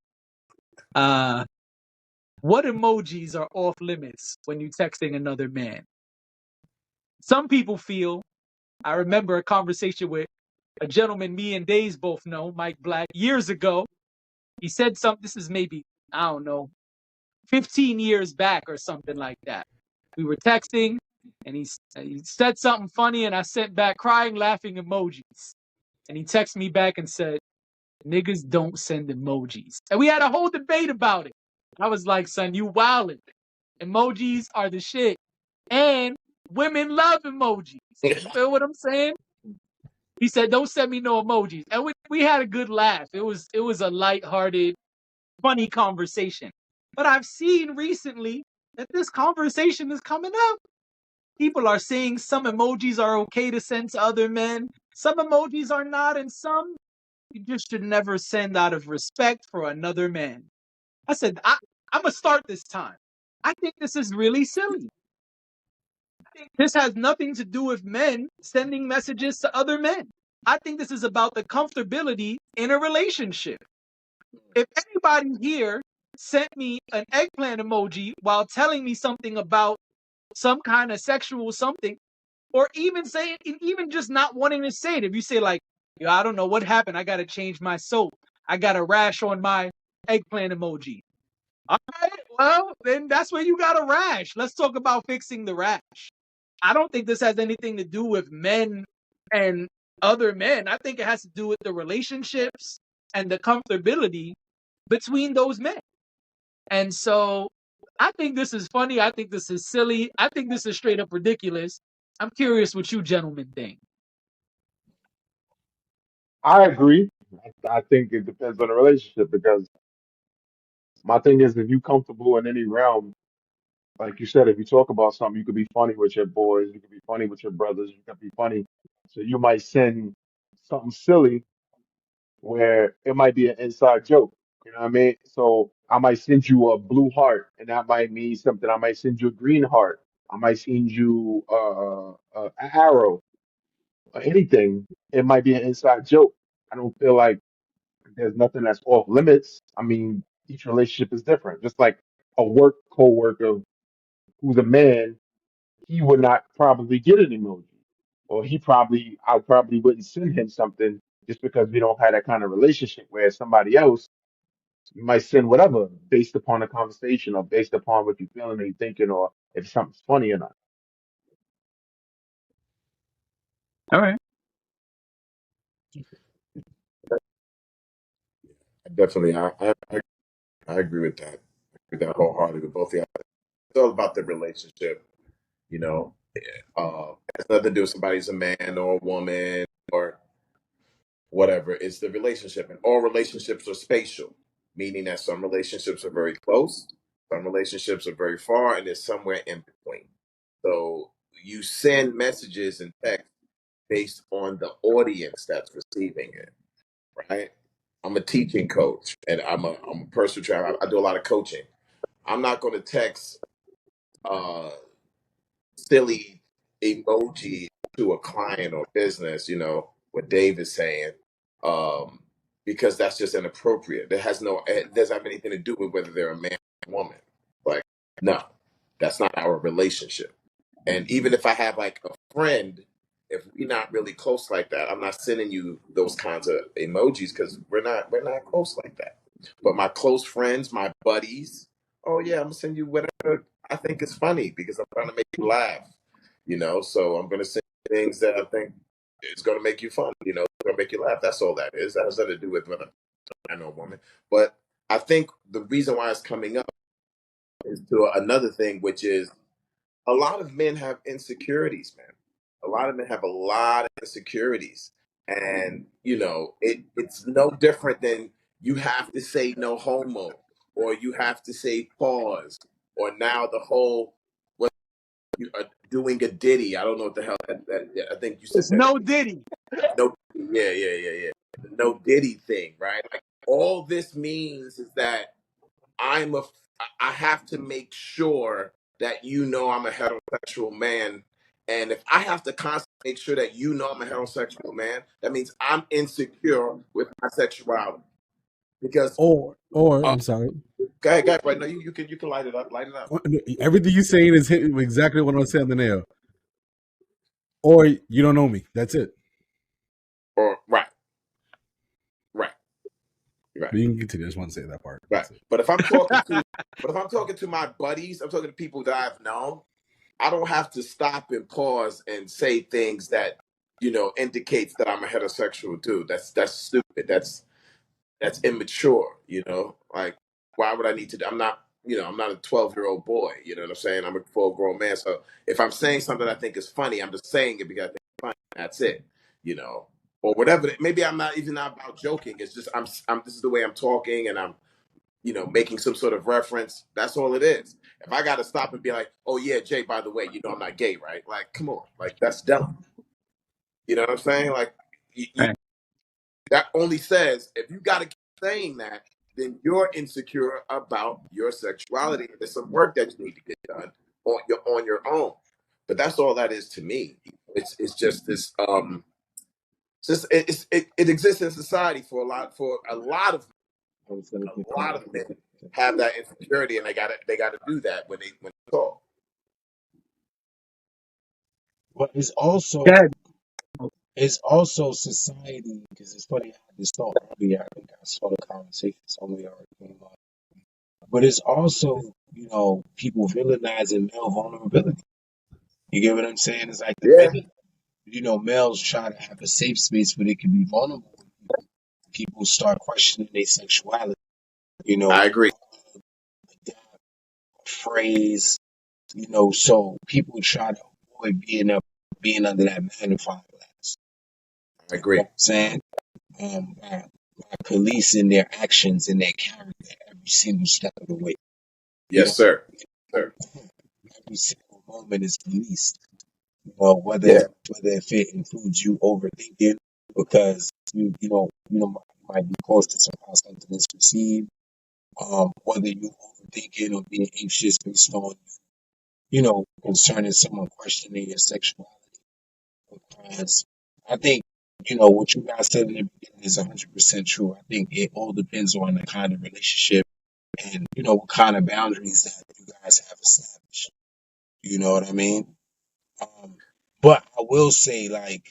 Uh, what emojis are off limits when you're texting another man? Some people feel, I remember a conversation with a gentleman me and Days both know, Mike Black, years ago. He said something, this is maybe, I don't know, 15 years back or something like that. We were texting and he said something funny and I sent back crying, laughing emojis. And he texted me back and said, niggas don't send emojis. And we had a whole debate about it. I was like, son, you wildin'. Emojis are the shit. And women love emojis. You feel what I'm saying? He said, don't send me no emojis. And we had a good laugh. It was a lighthearted, funny conversation. But I've seen recently that this conversation is coming up. People are saying some emojis are okay to send to other men. Some emojis are not, and some you just should never send out of respect for another man. I said, I'm going to start this time. I think this is really silly. I think this has nothing to do with men sending messages to other men. I think this is about the comfortability in a relationship. If anybody here sent me an eggplant emoji while telling me something about some kind of sexual something, or even saying, even just not wanting to say it, if you say like, yo, I don't know what happened, I got to change my soap, I got a rash on my eggplant emoji. All right, well, then that's where you got a rash. Let's talk about fixing the rash. I don't think this has anything to do with men and other men. I think it has to do with the relationships and the comfortability between those men. And so I think this is funny. I think this is silly. I think this is straight up ridiculous. I'm curious what you gentlemen think. I agree. I think it depends on the relationship because my thing is if you comfortable in any realm, like you said, if you talk about something, you could be funny with your boys, you could be funny with your brothers, you could be funny. So you might send something silly where it might be an inside joke. You know what I mean? So I might send you a blue heart, and that might mean something. I might send you a green heart. I might send you an arrow or anything. It might be an inside joke. I don't feel like there's nothing that's off limits. I mean, each relationship is different. Just like a work coworker who's a man, he would not probably get an emoji, or I probably wouldn't send him something just because we don't have that kind of relationship. Where somebody else, you might send whatever based upon the conversation or based upon what you're feeling or you're thinking, or if something's funny or not. All right. Definitely, I agree with that. With that wholeheartedly with both of you. It's all about the relationship, you know. It has nothing to do with somebody's a man or a woman or whatever. It's the relationship, and all relationships are spatial, meaning that some relationships are very close, some relationships are very far, and there's somewhere in between. So you send messages and text based on the audience that's receiving it, right? I'm a teaching coach, and I'm a personal trainer. I do a lot of coaching. I'm not going to text uh, silly emoji to a client or business, what Dave is saying, um, because that's just inappropriate. It doesn't have anything to do with whether they're a man or a woman. Like, no, that's not our relationship. And even if I have like a friend, if we're not really close like that, I'm not sending you those kinds of emojis because we're not close like that. But my close friends, my buddies, oh yeah, I'm gonna send you whatever I think is funny because I'm trying to make you laugh. So I'm gonna send you things that I think it's gonna make you fun. It's gonna make you laugh. That's all that is. That has nothing to do with whether I know a woman. But I think the reason why it's coming up is to another thing, which is a lot of men have insecurities, man. A lot of men have a lot of insecurities. And, it's no different than you have to say no homo, or you have to say pause, or now the whole, what you are doing a ditty. I don't know what the hell I think you said It's that. no Diddy. No, yeah. The no ditty thing, right? Like, all this means is that I'm a I have to make sure that I'm a heterosexual man. And if I have to constantly make sure that I'm a heterosexual man, that means I'm insecure with my sexuality. Because Or uh, I'm sorry, go ahead, right now you can light it up. everything you're saying is hitting exactly what I'm saying on the nail. Or you don't know me. That's it. Or right, right, But you can continue. I just want to say that part. right. That's it. But if I'm talking to my buddies, I'm talking to people that I've known, I don't have to stop and pause and say things that indicates that I'm a heterosexual dude. That's stupid. That's immature. Like, why would I need to? I'm not a 12-year-old boy. You know what I'm saying? I'm a full grown man. So if I'm saying something I think is funny, I'm just saying it because I think it's funny. That's it. You know, or whatever. Maybe I'm not about joking. It's just I'm. This is the way I'm talking, and I'm making some sort of reference. That's all it is. If I got to stop and be like, oh yeah, Jay, by the way, I'm not gay, right? Like, come on, like, that's dumb. You know what I'm saying? Like, Right. that only says if you got to keep saying that, then you're insecure about your sexuality. There's some work that you need to get done on your own. But that's all that is to me. It's just this. It exists in society for a lot of men have that insecurity, and they gotta do that when they talk. But Good. it's also society, because it's funny, I had this thought earlier. I think I saw the conversation somewhere already came up. But it's also, people villainizing male vulnerability. You get what I'm saying? It's like the Yeah, minute, males try to have a safe space where they can be vulnerable, people start questioning their sexuality, I agree. phrase, so people try to avoid being under that magnifying glass. I You know agree. what I'm saying? By policing their actions and their character every single step of the way. You Yes, know, sir. Sir. every single moment is policed. Yeah, Whether if it includes you overthinking because you might be close to somehow something is perceived, whether you overthinking or being anxious based on concerning someone questioning your sexuality. Because I think what you guys said in the beginning is 100% true. I think it all depends on the kind of relationship and what kind of boundaries that you guys have established. You know what I mean? Um, but I will say, like,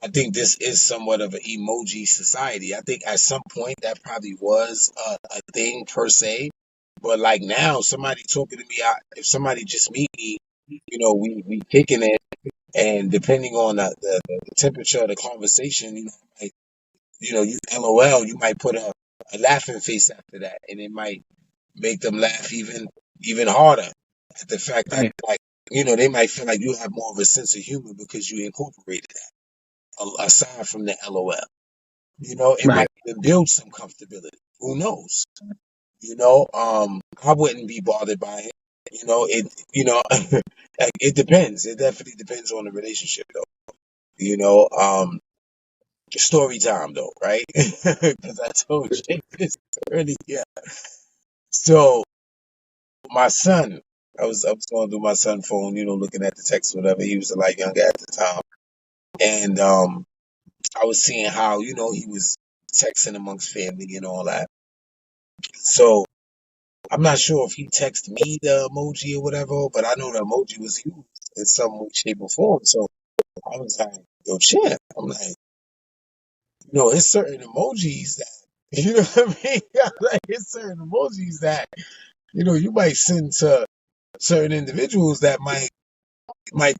I think this is somewhat of an emoji society. I think at some point that probably was a thing per se, but like now, somebody talking to me, if somebody just meet me, we kicking it, and depending on the temperature of the conversation, like, you LOL, you might put a laughing face after that, and it might make them laugh even harder at the fact that, Right. like, they might feel like you have more of a sense of humor because you incorporated that aside from the LOL. It Right. might even build some comfortability. Who knows? I wouldn't be bothered by it. Like, it depends. It definitely depends on the relationship, though. Story time, though, right? Because I told Jake this earlier. Yeah. So my son, I was going through my son's phone, looking at the text, whatever. He was a lot younger at the time, and I was seeing how he was texting amongst family and all that. So I'm not sure if he texted me the emoji or whatever, but I know the emoji was used in some way, shape, or form. So I was like, yo, champ. I'm like, it's certain emojis that, you know what I mean? Like, it's certain emojis that, you might send to certain individuals that might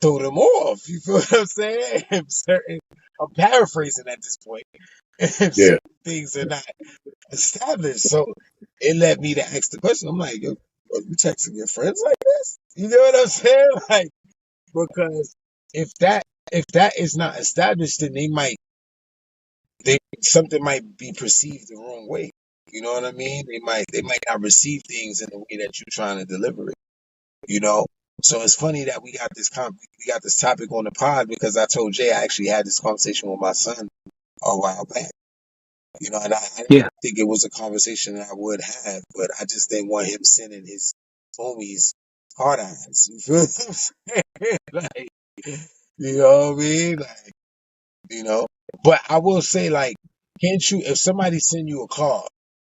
throw them off. You feel what I'm saying? I'm paraphrasing at this point. If yeah. certain things are not established. So it led me to ask the question. I'm like, yo, Are you texting your friends like this? You know what I'm saying? Like, because if that if that is not established, then they something might be perceived the wrong way. You know what I mean? They might not receive things in the way that you're trying to deliver it. You know. So it's funny that we got this topic on the pod because I told Jay I actually had this conversation with my son a while back. You know, and I didn't Yeah. think it was a conversation that I would have, but I just didn't want him sending his homies hard eyes. You feel what I'm saying? Like, you know what I mean? Like, you know. But I will say, like, can't you, if somebody send you a car,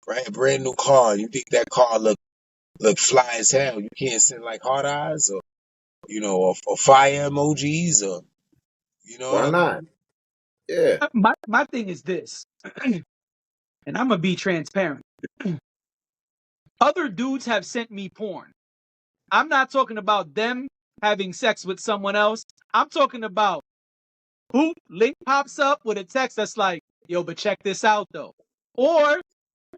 right, a brand new car, you think that car look fly as hell, you can't send like hard eyes or or fire emojis or you know what Why I not? Yeah. My thing is this, and I'm gonna be transparent. Other dudes have sent me porn. I'm not talking about them having sex with someone else. I'm talking about who link pops up with a text that's like, yo, but check this out though. Or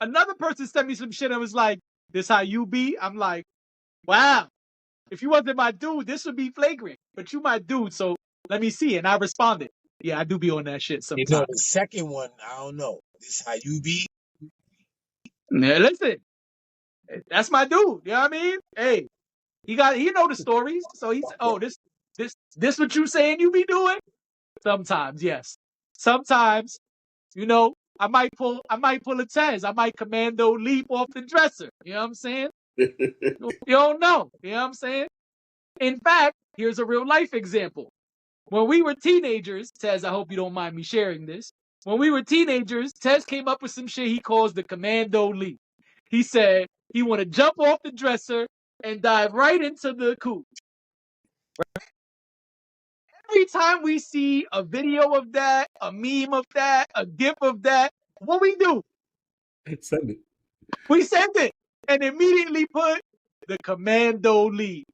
another person sent me some shit and was like, this how you be? I'm like, wow. If you wasn't my dude, this would be flagrant. But you my dude, so let me see. And I responded. Yeah, I do be on that shit You know, sometimes. the second one, I don't know. This how you be? Now, listen, that's my dude. You know what I mean? Hey, he know the stories. So he's oh, this what you saying you be doing? Sometimes, yes. Sometimes, I might pull a Tez. I might commando leap off the dresser. You know what I'm saying? You don't know. You know what I'm saying? In fact, here's a real life example. When we were teenagers, Tez, I hope you don't mind me sharing this. When we were teenagers, Tez came up with some shit he calls the commando leap. He said he want to jump off the dresser and dive right into the coop. Every time we see a video of that, a meme of that, a gif of that, what we do? Send it. We send it and immediately put the commando lead.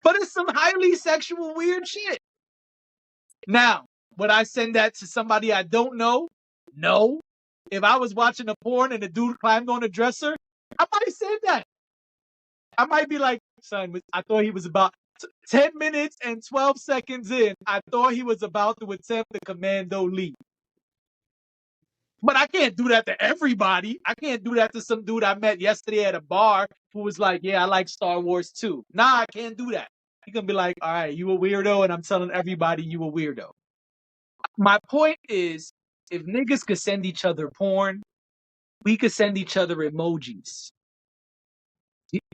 But it's some highly sexual weird shit. Now, would I send that to somebody I don't know? No. If I was watching a porn and the dude climbed on a dresser, I might send that. I might be like, son, I thought he was about 10 minutes and 12 seconds in. I thought he was about to attempt the commando leap. But I can't do that to everybody. I can't do that to some dude I met yesterday at a bar who was like, yeah, I like Star Wars too. Nah, I can't do that. He's going to be like, all right, you a weirdo, and I'm telling everybody you a weirdo. My point is, if niggas could send each other porn, we could send each other emojis.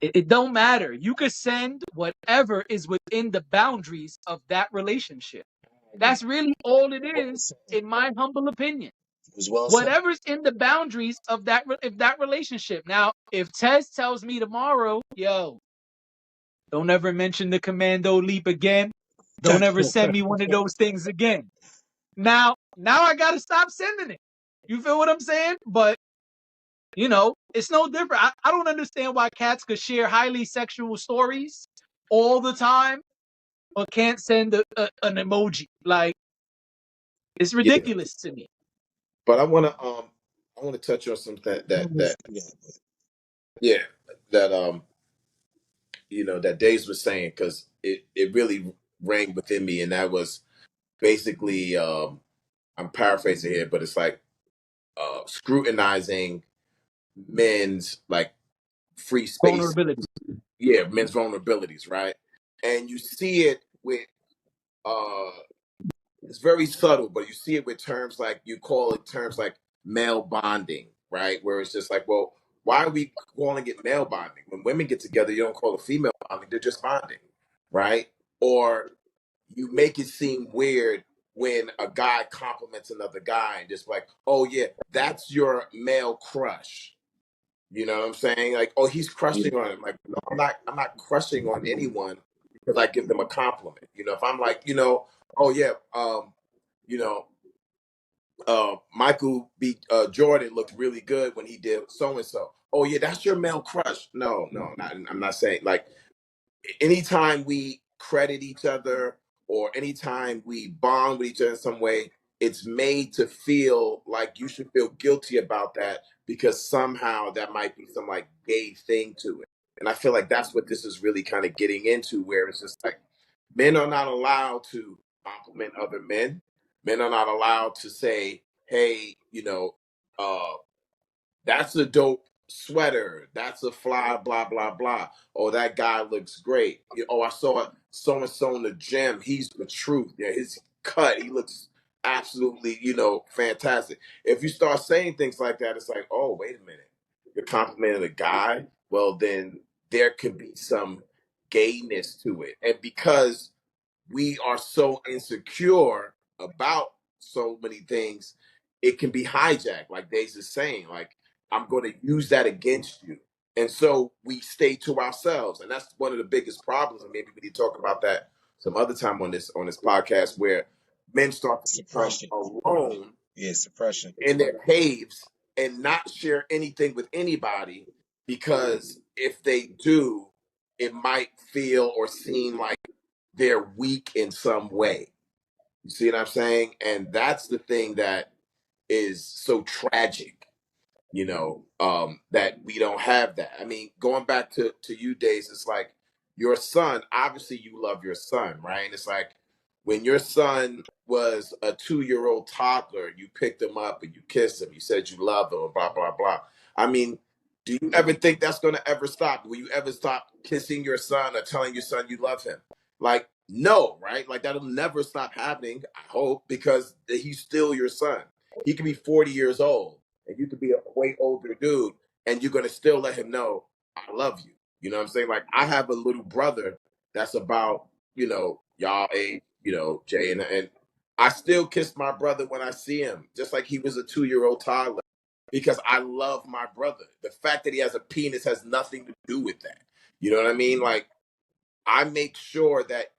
It don't matter. You could send whatever is within the boundaries of that relationship. That's really all it Well is, said. in my humble opinion. It was well said. Whatever's in the boundaries of that relationship. Now, if Tez tells me tomorrow, yo, don't ever mention the commando leap again. Don't ever send me one of those things again. Now I gotta stop sending it. You feel what I'm saying? But it's no different. I don't understand why cats could share highly sexual stories all the time, but can't send an emoji. Like, it's Yeah. ridiculous to me. But I wanna touch on something that Yeah, yeah, that that Days was saying, because it really rang within me, and that was basically, I'm paraphrasing here, but it's like scrutinizing men's like free space, Vulnerability. yeah, men's vulnerabilities, right? And you see it with uh it's very subtle, but you see it with terms like, you call it terms like male bonding, right? Where it's just like, well, why are we calling it male bonding? When women get together, you don't call it female bonding, they're just bonding, right? Or you make it seem weird when a guy compliments another guy and just like, oh yeah, that's your male crush. You know what I'm saying? Like, oh, he's crushing on him. Like, no, I'm not crushing on anyone because I give them a compliment. If I'm like, oh yeah, you know, Michael B. Jordan looked really good when he did so and so. Oh yeah, that's your male crush. No, no, I'm not saying, like, anytime we credit each other or anytime we bond with each other in some way, it's made to feel like you should feel guilty about that because somehow that might be some like gay thing to it. And I feel like that's what this is really kind of getting into, where it's just like men are not allowed to compliment other men. Men are not allowed to say, hey, uh, that's a dope sweater. That's a fly, blah, blah, blah. Oh, that guy looks great. Oh, I saw so and so in the gym. He's the truth. Yeah, his cut, he looks absolutely, fantastic. If you start saying things like that, it's like, oh, wait a minute. You're complimenting a guy? Well, then there could be some gayness to it. And because we are so insecure about so many things, it can be hijacked, like Days is saying, like, I'm going to use that against you. And so we stay to ourselves. And that's one of the biggest problems. And maybe we need to talk about that some other time on this podcast, where men start to become Suppression. alone Yeah, suppression. in their caves and not share anything with anybody, because if they do, it might feel or seem like they're weak in some way. You see what I'm saying? And that's the thing that is so tragic, that we don't have that. I mean, going back to you days, it's like your son, obviously you love your son, right? And it's like when your son was a 2-year-old toddler, you picked him up and you kissed him, you said you love him, blah, blah, blah. I mean, do you ever think that's going to ever stop? Will you ever stop kissing your son or telling your son you love him? Like, no, right? Like, that'll never stop happening, I hope, because he's still your son. He could be 40 years old and you could be a way older dude and you're going to still let him know, I love you. You know what I'm saying? Like, I have a little brother that's about, y'all age, Jay, and I still kiss my brother when I see him, just like he was a 2-year-old toddler, because I love my brother. The fact that he has a penis has nothing to do with that. You know what I mean? Like, I make sure that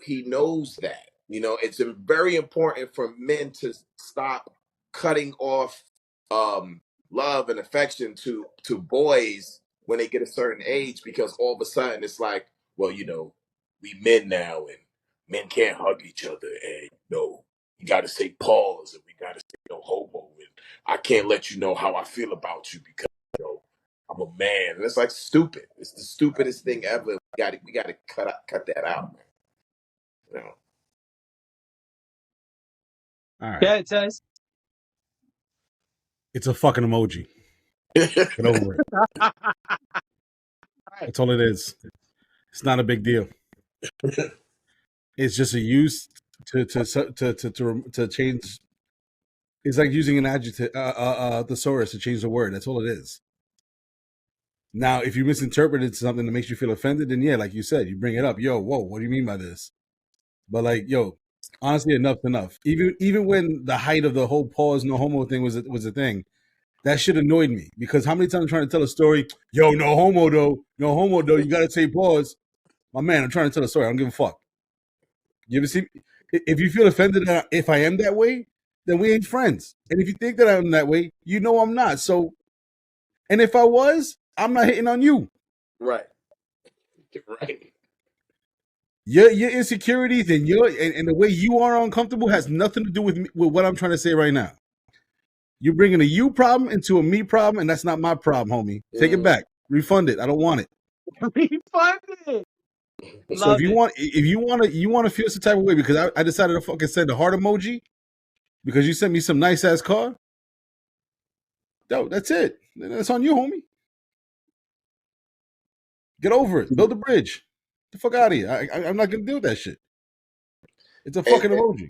he knows that. It's very important for men to stop cutting off um, love and affection to boys when they get a certain age, because all of a sudden it's like, well, we men now and men can't hug each other, and you got to say pause and we got to say no homo, and I can't let you know how I feel about you because I'm a man. And it's like stupid. It's the stupidest thing ever. We got to cut that out, man. You know. All right. Yeah, it says. It's a fucking emoji. Get over it. Right. That's all it is. It's not a big deal. It's just a use to change. It's like using an adjective, thesaurus to change the word. That's all it is. Now, if you misinterpreted something that makes you feel offended, then yeah, like you said, you bring it up. Yo, whoa, what do you mean by this? But like, yo, honestly, enough's enough. Even when the height of the whole pause no homo thing was a thing, that shit annoyed me, because how many times I'm trying to tell a story? Yo, no homo though, no homo though. You gotta say pause, my man. I'm trying to tell a story. I don't give a fuck. You ever see? If you feel offended if I am that way, then we ain't friends. And if you think that I'm that way, you know I'm not. So, and if I was, I'm not hitting on you. Right. Right. Your insecurities and and the way you are uncomfortable has nothing to do with me, with what I'm trying to say right now. You're bringing a you problem into a me problem, and that's not my problem, homie. Take it back, refund it. I don't want it. Refund it. So Love it. you want to feel some type of way because I decided to fucking send a heart emoji because you sent me some nice ass car. Yo, that's it. That's on you, homie. Get over it. Build a bridge. Get the fuck out of here. I'm not gonna deal with that shit. It's a and, fucking emoji.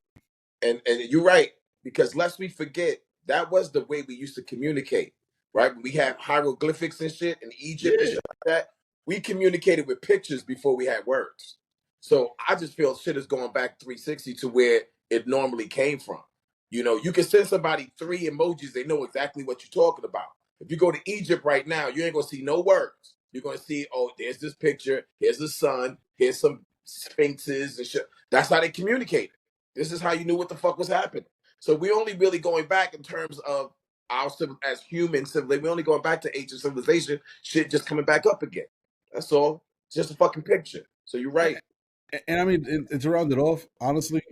and you're right, because lest we forget, that was the way we used to communicate, right? We had hieroglyphics and shit in Egypt and Yeah. shit like that. We communicated with pictures before we had words. So I just feel shit is going back 360 to where it normally came from. You can send somebody 3 emojis, they know exactly what you're talking about. If you go to Egypt right now, you ain't gonna see no words. You're gonna see, oh, there's this picture, here's the sun, here's some sphinxes and shit. That's how they communicated. This is how you knew what the fuck was happening. So we're only really going back in terms of our as human civilization. We're only going back to ancient civilization. Shit just coming back up again. That's all. It's just a fucking picture. So you're right. And I mean, to round it off, honestly,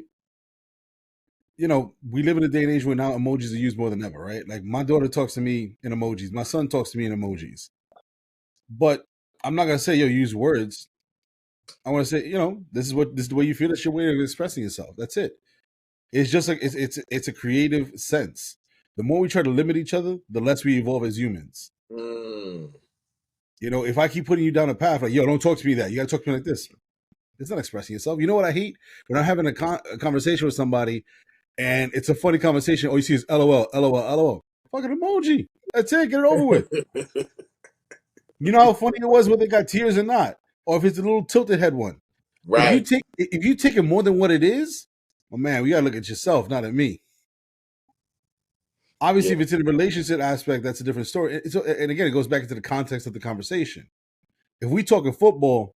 you know, we live in a day and age where now emojis are used more than ever, right? Like my daughter talks to me in emojis, my son talks to me in emojis. But I'm not gonna say yo use words. I want to say, you know, this is the way you feel. It's your way of expressing yourself. That's it. It's just like it's a creative sense. The more we try to limit each other, the less we evolve as humans. Mm. You know, if I keep putting you down a path like, yo, don't talk to me that. You got to talk to me like this. It's not expressing yourself. You know what I hate? When I'm having a conversation with somebody and it's a funny conversation, all you see is LOL, LOL, LOL. Fucking emoji. That's it. Get it over with. You know how funny it was whether they got tears or not, or if it's a little tilted head one. Right. If you take it more than what it is, well, man, we gotta look at yourself, not at me. Obviously, Yeah. if it's in a relationship aspect, that's a different story. And again, it goes back into the context of the conversation. If we talking football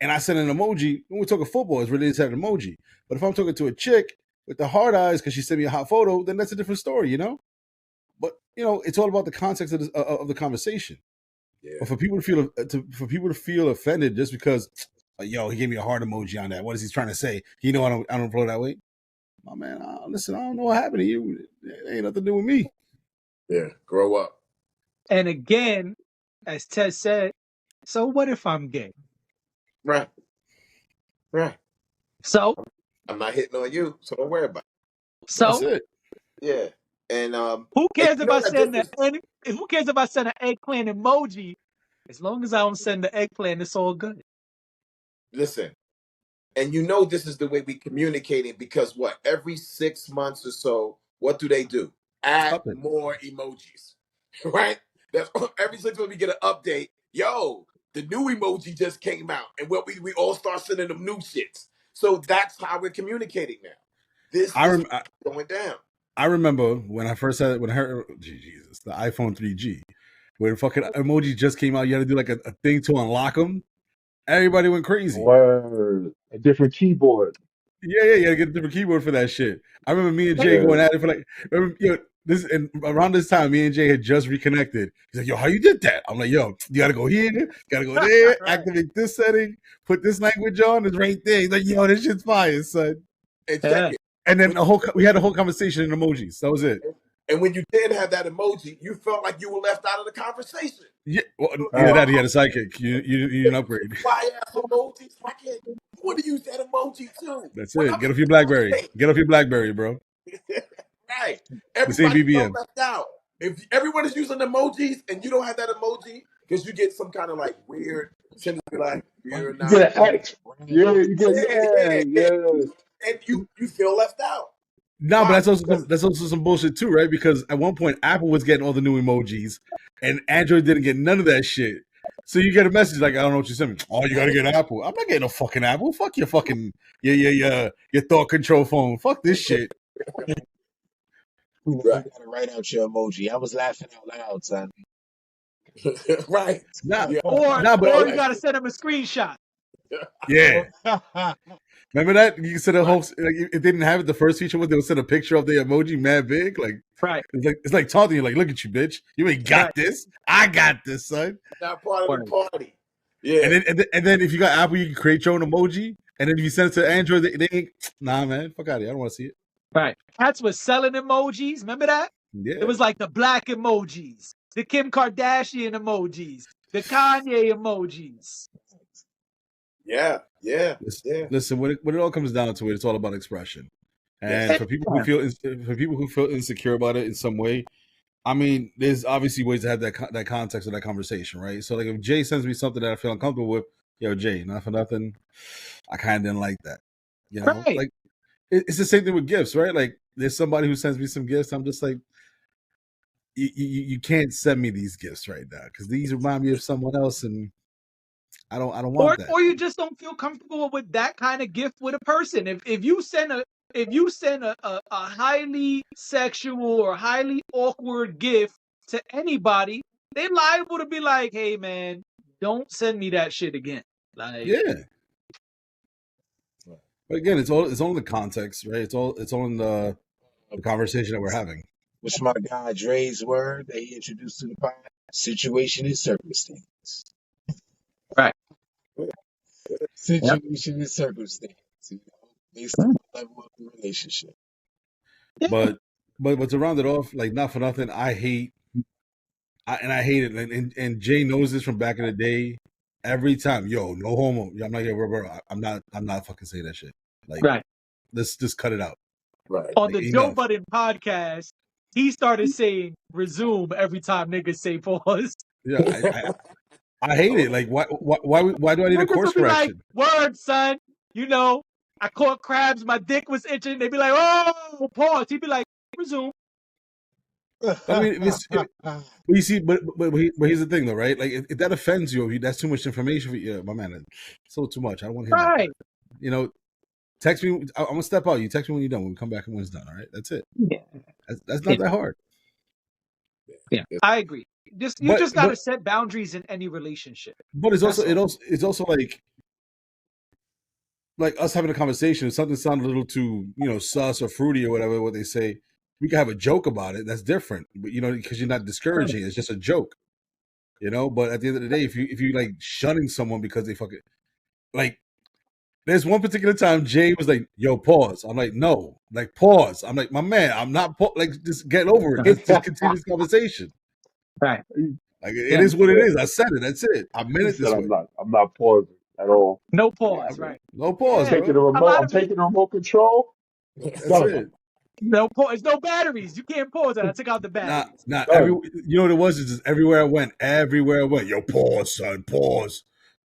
and I send an emoji, when we're talking football, it's really just an emoji. But if I'm talking to a chick with the hard eyes because she sent me a hot photo, then that's a different story, you know. But you know, it's all about the context of the conversation. Yeah. But for people to feel offended just because, yo, he gave me a heart emoji on that. What is he trying to say? You know, I don't flow that way. My man, listen, I don't know what happened to you. It ain't nothing to do with me. Yeah. Grow up. And again, as Ted said, so what if I'm gay? Right. Right. So, I'm not hitting on you, so don't worry about That's so it. it. Yeah. who And cares you if know I that send difference. who cares if I send an eggplant emoji? As long as I don't send the eggplant, it's all good. Listen, and you know this is the way we communicating because what? Every 6 months or so, what do? Add Up it. more emojis, right? That's every 6 months we get an update. Yo, the new emoji just came out, and what we all start sending them new shits. So that's how we're communicating now. This I is rem- going down. I remember when I first had when I heard Jesus the iPhone 3G, where the fucking emoji just came out. You had to do like a thing to unlock them. Everybody went crazy. Word. A different keyboard. Yeah, you gotta get a different keyboard for that shit. I remember me and Jay Yeah. going at it for like, this and around this time, me and Jay had just reconnected. He's like, yo, how you did that? I'm like, yo, you gotta go here, gotta go there, Right. activate this setting, put this language on, it's right there. He's like, yo, this shit's fire, son. And check Yeah. it. And then When we had a whole conversation in emojis. That was it. and when you did have that emoji, you felt like you were left out of the conversation. Yeah, well, You were like, either Right. that, or he had oh, a sidekick. You need an upgrade. fire ass emojis. Why can't I want to use that emoji too? That's What it. I'm Get off your BlackBerry. saying. Get off your BlackBerry, bro. Right. This ain't Everybody felt BBM. left out. If everyone is using emojis and you don't have that emoji, because you get some kind of like weird, send it like Right. you're You not. get an X. Yeah, you get, Yeah, yeah, yeah, yeah. yeah. And you feel left out. No, but Why? Because that's also some bullshit too, right? Because at one point Apple was getting all the new emojis, and Android didn't get none of that shit. So you get a message like, I don't know what you sent me. Oh, you gotta get Apple. I'm not getting a fucking Apple. Fuck your fucking your thought control phone. Fuck this shit. You know, you right, gotta write out your emoji. I was laughing out loud, son. right. Nah, Yeah, Or nah, but or felt you that gotta shit. send them a screenshot. yeah. Right. Remember that you said a Right. whole like it didn't have it. The first feature was they would send a picture of the emoji mad big, like Right. it's like taunting you, like look at you, bitch. You ain't got Right. this. I got this, son. Not part of the Word. party. Yeah. And then if you got Apple, you can create your own emoji. And then if you send it to Android, they ain't nah, man. Fuck out of here. I don't want to see it. Right. Cats was selling emojis. Remember that? It Yeah, was like the black emojis, the Kim Kardashian emojis, the Kanye emojis. Yeah. Yeah. Yeah. listen. When it all comes down to it, it's all about expression. And Yes. And, for people who yeah. feel insecure about it in some way, I mean, there's obviously ways to have that context of that conversation, right? So like if Jay sends me something that I feel uncomfortable with, yo, Jay, not for nothing, I kind of didn't like that. You know, Right. like it's the same thing with gifts, right? Like there's somebody who sends me some gifts, I'm just like, you can't send me these gifts right now because these remind me of someone else, and I don't want that. Or you just don't feel comfortable with that kind of gift with a person. If you send a highly sexual or highly awkward gift to anybody, they're liable to be like, hey man, don't send me that shit again. Like, Yeah, but again, it's all in the context, right? It's all in the conversation that we're having. What's my guy Dre's word that he introduced to the pod? Situation is circumstance. right. Yep. Situation is circumstance, you know, based on the level of the relationship. But to round it off, like not for nothing, I hate it, and Jay knows this from back in the day. Every time, yo, no homo. I'm like, yo, bro, I'm not fucking saying that shit. Like, Right. let's just cut it out. Right. On Like, the Joe enough. Budden podcast, he started saying resume every time niggas say pause. Yeah, I hate it. Like, why do I need a Niggas course would be like, correction? word, son. You know, I caught crabs, my dick was itching. They'd be like, oh, pause. He'd be like, resume. I mean, you see, but here's the thing, though, right? Like, if that offends you, that's too much information for you, my man. It's so too much. I don't want to hear about Right. that. You know, text me. I'm gonna step out. You text me when you're done. When we come back and when it's done. All right, that's it. Yeah. That's not that hard. Yeah. I agree. You just got to set boundaries in any relationship. But it's also like us having a conversation. If something sounds a little too, sus or fruity or whatever, what they say, we can have a joke about it. That's different, but because you're not discouraging. It's just a joke, But at the end of the day, if you like shunning someone because they fucking like, there's one particular time Jay was like, "Yo, pause." I'm like, "No, like pause." I'm like, "My man, I'm not like just get over it. Let's just continue this conversation." Right. Like it is what it is. I said it. That's it. I meant He it this said, way. I'm not pausing at all. No Yeah, pause. bro. Right. No pause, Yeah. Taking the bro. A remote. lot I'm of it. taking the remote control. That's Done. it. No pause. It's no batteries. You can't pause it. I took out the batteries. Not Done. you know what it was? It's just everywhere I went. Yo, pause, son, pause.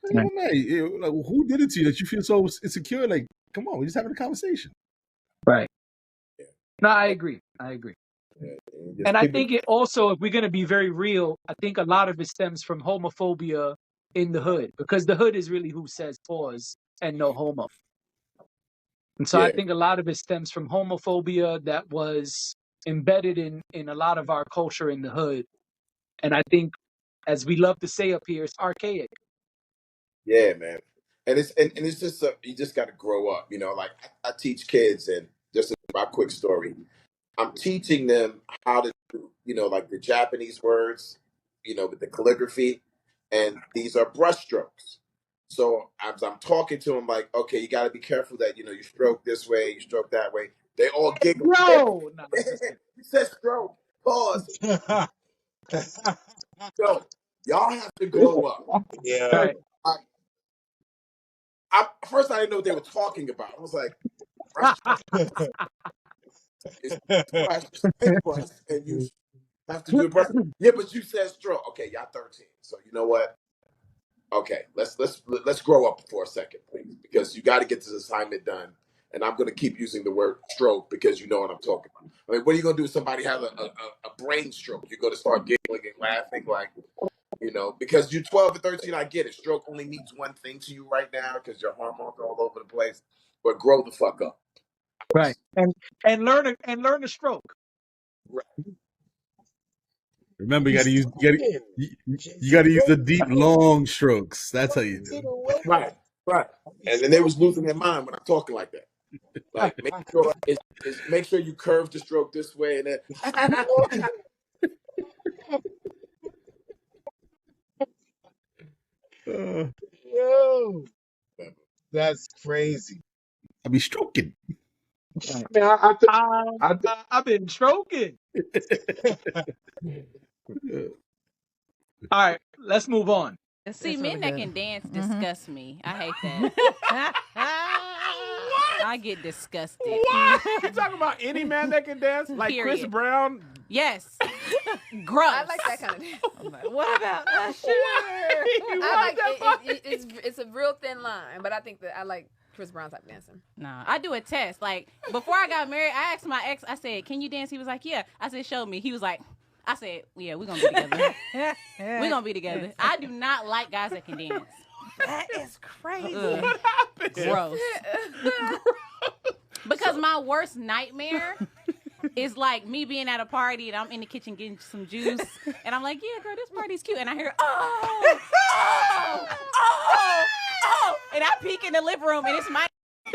Like, Right. man, like, who did it to you that you feel so insecure? Like, come on, we're just having a conversation. Right. Yeah. No, I agree. Yeah. And I think it also, if we're going to be very real, I think a lot of it stems from homophobia in the hood, because the hood is really who says pause and no homo. And so I Yeah. think a lot of it stems from homophobia that was embedded in a lot of our culture in the hood. And I think, as we love to say up here, it's archaic. Yeah, man. And it's just you just got to grow up. Like I teach kids, and just my quick story. I'm teaching them how to do, like the Japanese words, with the calligraphy, and these are brushstrokes. So as I'm talking to them, like, okay, you got to be careful that you stroke this way, you stroke that way. They all giggle. No, no, I'm just kidding. You said stroke. Pause. So y'all have to grow up. Yeah. Right. First, I didn't know what they were talking about. I was like, brushstroke is brush, paintbrush, and you have to do a brush. Yeah, but you said stroke. Okay, y'all 13. So you know what? Okay, let's grow up for a second, please, because you got to get this assignment done. And I'm going to keep using the word stroke because you know what I'm talking about. I mean, what are you going to do if somebody has a brain stroke? You're going to start giggling and laughing like, because you're 12 or 13, I get it. Stroke only means one thing to you right now because your hormones are all over the place. But grow the fuck up. Right. And learn a stroke. Right. Remember, you He's got to use the deep, long strokes. That's how you do it. Right. And then they was losing their mind when I'm talking like that. Like, make sure you curve the stroke this way and then. Yo, that's crazy. I be stroking. Right. I mean, I think, I've been stroking. All right, let's move on. See, men that can dance disgust me. I hate that. I get disgusted. What? You talking about any man that can dance? Like Chris Period. Brown? Yes. Gross. I like that kind of dance. I'm like, what about Usher? I like it's a real thin line, but I think that I like Chris Brown type dancing. No, I do a test. Like, before I got married, I asked my ex, I said, can you dance? He was like, yeah. I said, show me. He was like, I said, yeah, we're going to be together. We're going to be together. I do not like guys that can dance. That is crazy. What happened? Gross. Because my worst nightmare is like me being at a party and I'm in the kitchen getting some juice and I'm like, yeah, girl, this party's cute. And I hear, oh, and I peek in the living room and it's my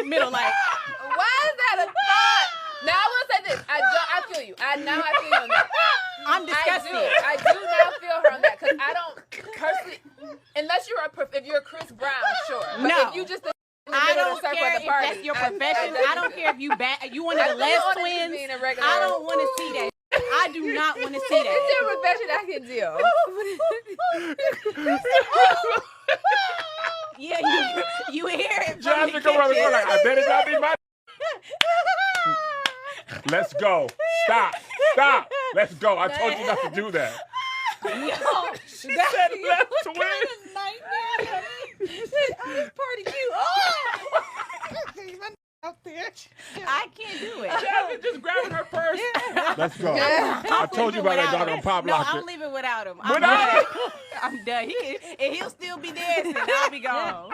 middle like. Why is that a thought? Now I want to say this. I feel you. I feel you on that. I'm disgusted. I do now feel her on that because I don't personally, unless if you're a Chris Brown, sure. But no. if you just in the I middle of don't her care for the if party. that's your profession. I don't care if you one of I the think Les all this is twins. being a regular- I don't want to see that. I do not want to see that. It's your profession. I can deal. Yeah, you hear it from Jessica the was kitchen. like, I better not be my. Let's go. Stop. Stop. Let's go. I told you not to do that. She said left to win. Nightmare. This party cute. Out there. I can't do it. Jasmine just grabbing her purse. Let's go. Yeah. I told you about that doggone pop No, locker. I'm leaving without him. Without I'm done. He'll still be dancing. I'll be gone.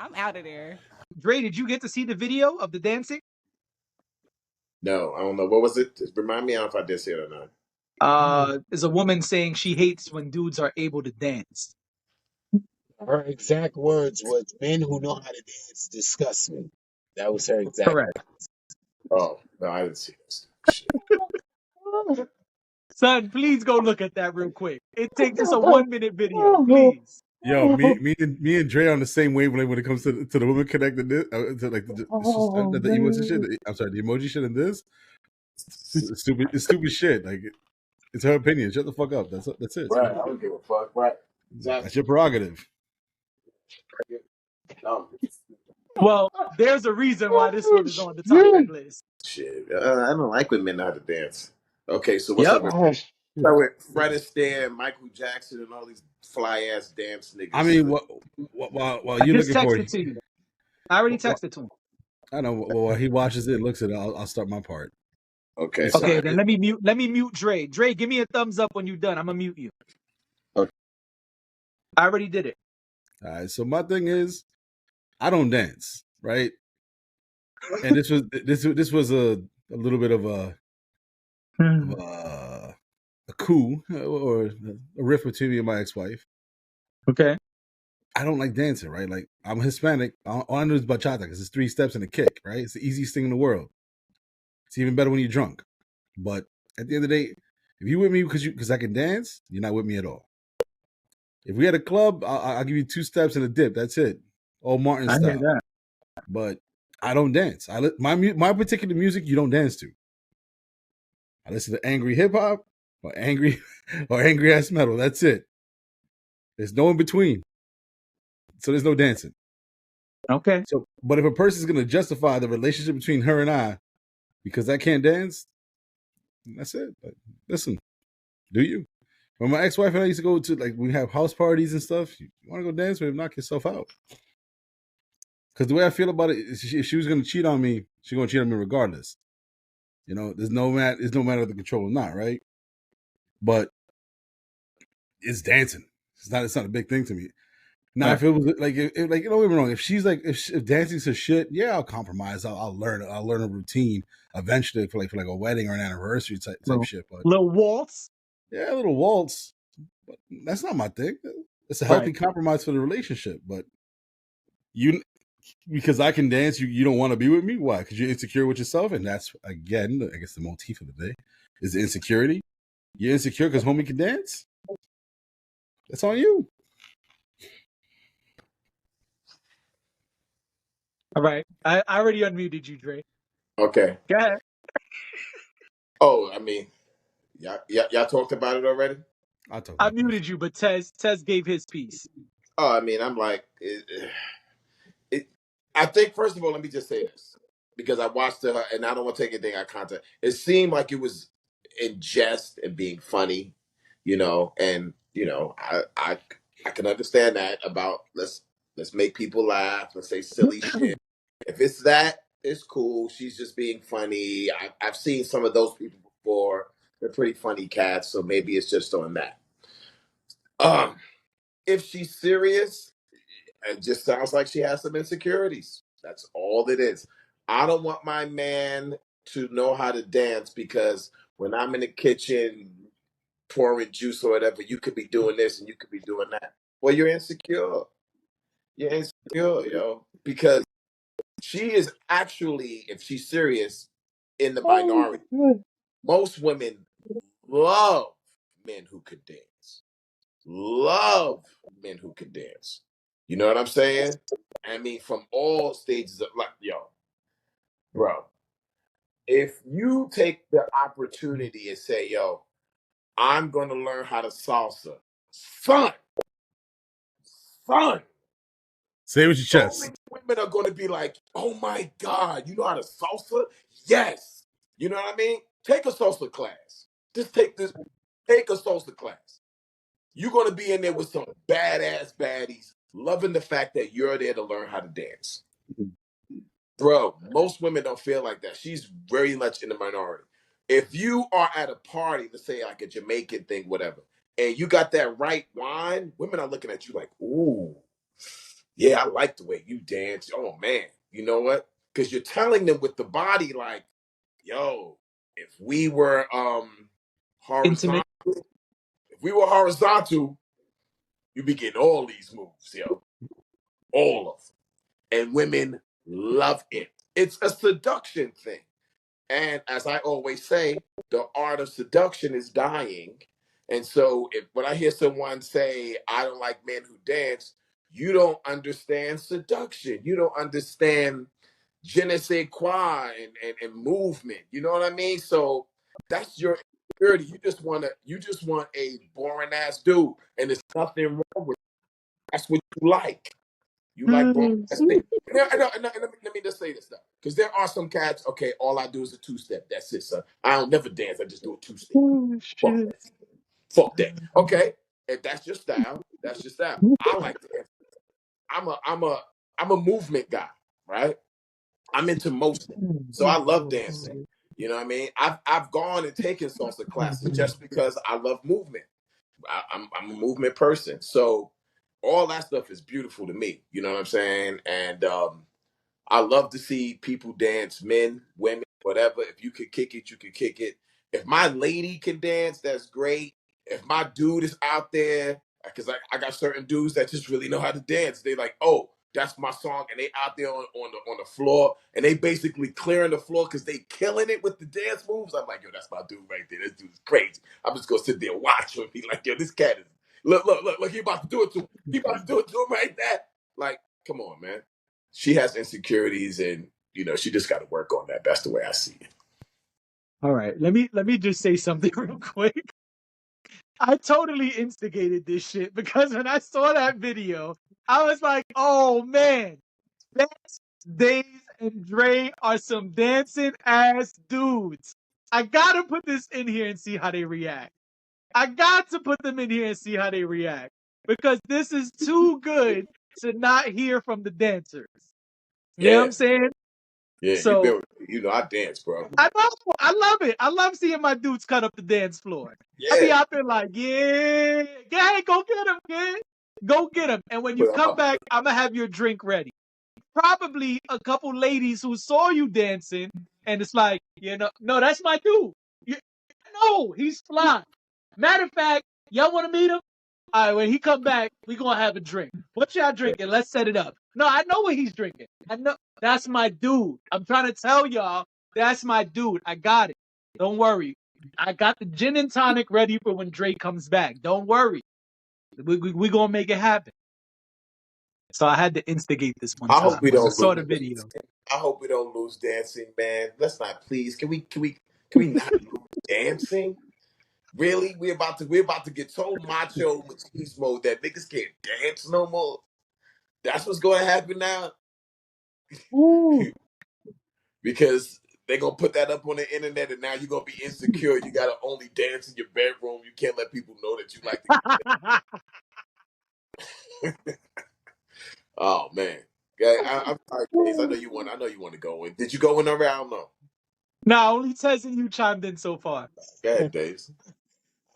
I'm out of there. Dre, did you get to see the video of the dancing? No, I don't know. What was it? Just remind me if I did see it or not. There's a woman saying she hates when dudes are able to dance. Her exact words was, "Men who know how to dance disgust me." That was her exact. Correct. Oh, no, I didn't see this. Shit. Son, please go look at that real quick. It takes just a 1-minute video, please. Yo, me and Dre on the same wavelength when it comes to the Women Connect and this, to like the emoji shit. I'm sorry, the emoji shit and this. It's stupid shit. Like it's her opinion. Shut the fuck up. That's it. Right. I don't give a fuck. Right. Exactly. That's your prerogative. No. Oh. Well, there's a reason why this one is on the top list. Shit. I don't like when men know how to dance. Okay, so what's Yep. up with Fred Astaire, Michael Jackson, and all these fly ass dance niggas? I mean, while I you're just looking for texted it, to you. I already texted to him. I know. Well, while he watches it, looks at it, I'll start my part. Okay. It's Okay, fine. then let me mute Dre. Dre, give me a thumbs up when you're done. I'm gonna mute you. Okay. I already did it. All right. So my thing is, I don't dance, right? And this was a little bit of a coup or a rift between me and my ex-wife. Okay. I don't like dancing, right? Like I'm Hispanic. All I know is bachata because it's 3 steps and a kick, right? It's the easiest thing in the world. It's even better when you're drunk. But at the end of the day, if you with me because I can dance, you're not with me at all. If we had a club, I'll give you 2 steps and a dip. That's it, all Martin I style. hear that. But I don't dance. My particular music you don't dance to. I listen to angry hip hop or angry ass metal. That's it. There's no in between. So there's no dancing. Okay. So, but if a person's gonna justify the relationship between her and I because I can't dance, that's it. But listen, do you? When my ex-wife and I used to go to like we have house parties and stuff, you want to go dance with him, knock yourself out. Because the way I feel about it is, if she was gonna cheat on me, she's gonna cheat on me regardless. You know, there's no matter the control or not, right? But it's dancing. It's not a big thing to me. Now, Right. if it was like, don't get me wrong. If she's like, if dancing's a shit, yeah, I'll compromise. I'll learn a routine eventually for like a wedding or an anniversary type shit. But Little waltz. yeah, a little waltz. But that's not my thing. It's a healthy compromise for the relationship. But because I can dance, you don't want to be with me. Why? Because you're insecure with yourself, and that's again, I guess the motif of the day is the insecurity. You're insecure because homie can dance. That's on you. All right. I already unmuted you, Dre. Okay. Go ahead. Oh, I mean, y'all talked about it already? I muted you, but Tez gave his piece. Oh, I mean, I'm like, I think, first of all, let me just say this, because I watched it, and I don't want to take anything out of context. It seemed like it was in jest and being funny, and, I can understand that about let's make people laugh, let's say silly shit. If it's that, it's cool. She's just being funny. I've seen some of those people before. They're pretty funny cats, so maybe it's just on that. If she's serious, it just sounds like she has some insecurities. That's all it is. I don't want my man to know how to dance because when I'm in the kitchen pouring juice or whatever, you could be doing this and you could be doing that. Well, you're insecure. You're insecure, yo. Because she is actually, if she's serious, in the minority. Most women love men who could dance. Love men who can dance. You know what I'm saying? I mean, from all stages of like, yo, bro, if you take the opportunity and say, yo, I'm gonna learn how to salsa, son, son. Say it with your So chest. many women are gonna be like, oh my God, you know how to salsa? Yes. You know what I mean? Take a salsa class. Just take a salsa class. You're gonna be in there with some badass baddies, loving the fact that you're there to learn how to dance. Bro, most women don't feel like that. She's very much in the minority. If you are at a party, let's say like a Jamaican thing, whatever, and you got that right wine, women are looking at you like, ooh, yeah, I like the way you dance. Oh man, you know what? Because you're telling them with the body, like, yo, if we were Intimate. horizontal, if we were horizontal, you'd be getting all these moves, yo. All of them. And women love it. It's a seduction thing. And as I always say, the art of seduction is dying. And so if when I hear someone say, I don't like men who dance, you don't understand seduction. You don't understand je ne sais quoi and movement. You know what I mean? So that's your insecurity. You just want a boring ass dude. And there's nothing wrong with it. That's what you like. You like boring ass things. Let me just say this stuff. Because there are some cats, okay, all I do is a two-step. That's it, son. I don't never dance. I just do a two-step. Oh Fuck shit. that. Fuck that. Okay. If that's your style, that's your style. I like to dance. I'm a movement guy, right? I'm into motion. So I love dancing. You know what I mean? I've gone and taken salsa classes just because I love movement. I'm a movement person. So all that stuff is beautiful to me. You know what I'm saying? And I love to see people dance, men, women, whatever. If you could kick it, you could kick it. If my lady can dance, that's great. If my dude is out there, because I got certain dudes that just really know how to dance. They like, oh, that's my song, and they out there on the floor, and they basically clearing the floor because they killing it with the dance moves. I'm like, yo, that's my dude right there. This dude is crazy. I'm just gonna sit there and watch him and be like, yo, this cat is look, he about to do it to him. He about to do it to him right there. Like, come on, man. She has insecurities, and she just got to work on that. That's the way I see it. All right. Let me just say something real quick. I totally instigated this shit because when I saw that video, I was like, oh man, Bex, Days, and Dre are some dancing ass dudes. I gotta put this in here and see how they react. I got to put them in here and see how they react because this is too good to not hear from the dancers. You know what Yeah, I'm saying? yeah. So I dance, bro. I know, I love it. I love seeing my dudes cut up the dance floor. I be Yeah, out there like, yeah, hey, go get him, kid. Go get him. And when you but come back, I'm gonna have your drink ready. Probably a couple ladies who saw you dancing, and it's like, no, that's my dude. You, no, he's fly. Matter of fact, y'all want to meet him? All right, when he come back, we gonna have a drink. What y'all drinking? Let's set it up. No, I know what he's drinking. I know that's my dude. I'm trying to tell y'all that's my dude. I got it. Don't worry. I got the gin and tonic ready for when Drake comes back. Don't worry. We gonna make it happen. So I had to instigate this one I hope time we when I don't saw lose the video. dancing. I hope we don't lose dancing, man. Let's not, please. Can we not lose dancing? Really? We're about to get so macho machismo that niggas can't dance no more. That's what's going to happen now. Ooh. Because they're gonna put that up on the internet, and now you're gonna be insecure. You gotta only dance in your bedroom. You can't let people know that you like to. Oh man, yeah, I'm sorry, Days. I know you want to go in. Did you go in around? No. Now only Tez and you chimed in so far. Go ahead, Days.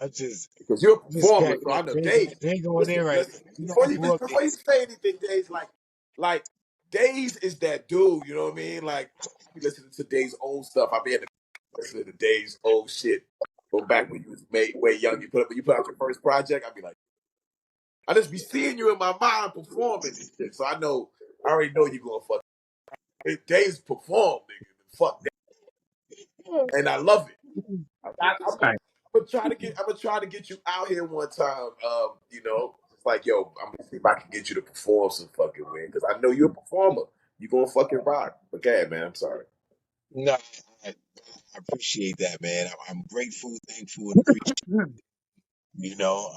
I just Because you're a just performer, cracking so I up. know Days. They ain't going in Listen, right listen. now. You got to pull up Before you days. say anything, Days, like Days is that dude. You know what I mean? Like I be listening to Days' old stuff. I be in the listening to Days' old shit. Go back when you was way young. You put out your first project. I be like, I just be seeing you in my mind performing and shit. So I already know you gonna fuck. Days perform, nigga. Fuck that, and I love it. I'm All right. gonna try to get you out here one time. It's like, yo, I'm gonna see if I can get you to perform some fucking way because I know you're a performer. You gonna fucking rock. Okay, man. I'm sorry. No, I appreciate that, man. I'm grateful, thankful, and appreciative. You know,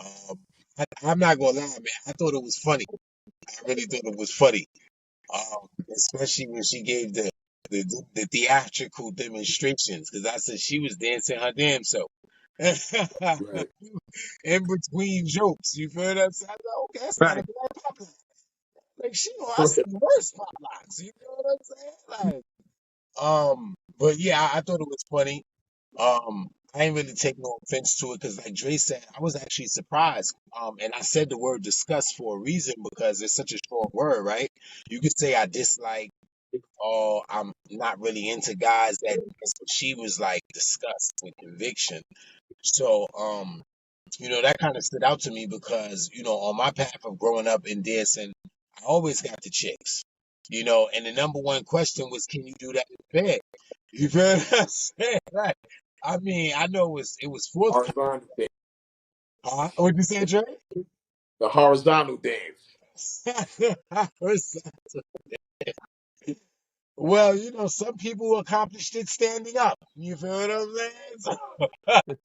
I'm not gonna lie, man. I thought it was funny. I really thought it was funny. Especially when she gave the theatrical demonstrations, because I said she was dancing her damn self. Right. In between jokes, you feel what I'm saying? I said, okay, that's not a Right. bad pop lock. Like she know I said worse pop locks. You know what I'm saying? Like, but yeah, I thought it was funny. I ain't really take no offense to it because, like Dre said, I was actually surprised. And I said the word disgust for a reason because it's such a strong word, right? You could say I dislike, or I'm not really into guys that. But she was like disgust with conviction. So, that kind of stood out to me because, on my path of growing up in dancing, I always got the chicks. And the number one question was, can you do that in bed? You feel what I'm saying? Like, I mean, I know it was forthcoming. Horizontal dance. Huh? What'd you say, Dre? The horizontal dance. Well, some people accomplished it standing up. You feel what I'm saying?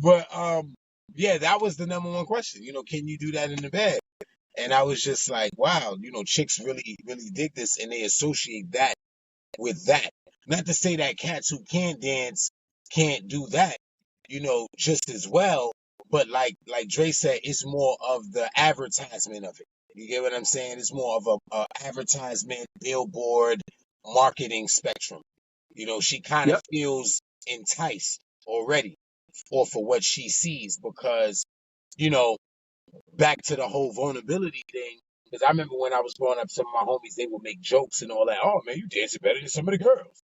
But yeah, that was the number one question. Can you do that in the bed? And I was just like, wow, chicks really, really dig this, and they associate that with that. Not to say that cats who can't dance can't do that, just as well. But like Dre said, it's more of the advertisement of it. You get what I'm saying? It's more of a advertisement, billboard, marketing spectrum. She kind of Yep. feels enticed already off of what she sees because, you know, back to the whole vulnerability thing. Because I remember when I was growing up, some of my homies, they would make jokes and all that. Oh man, you dancing better than some of the girls.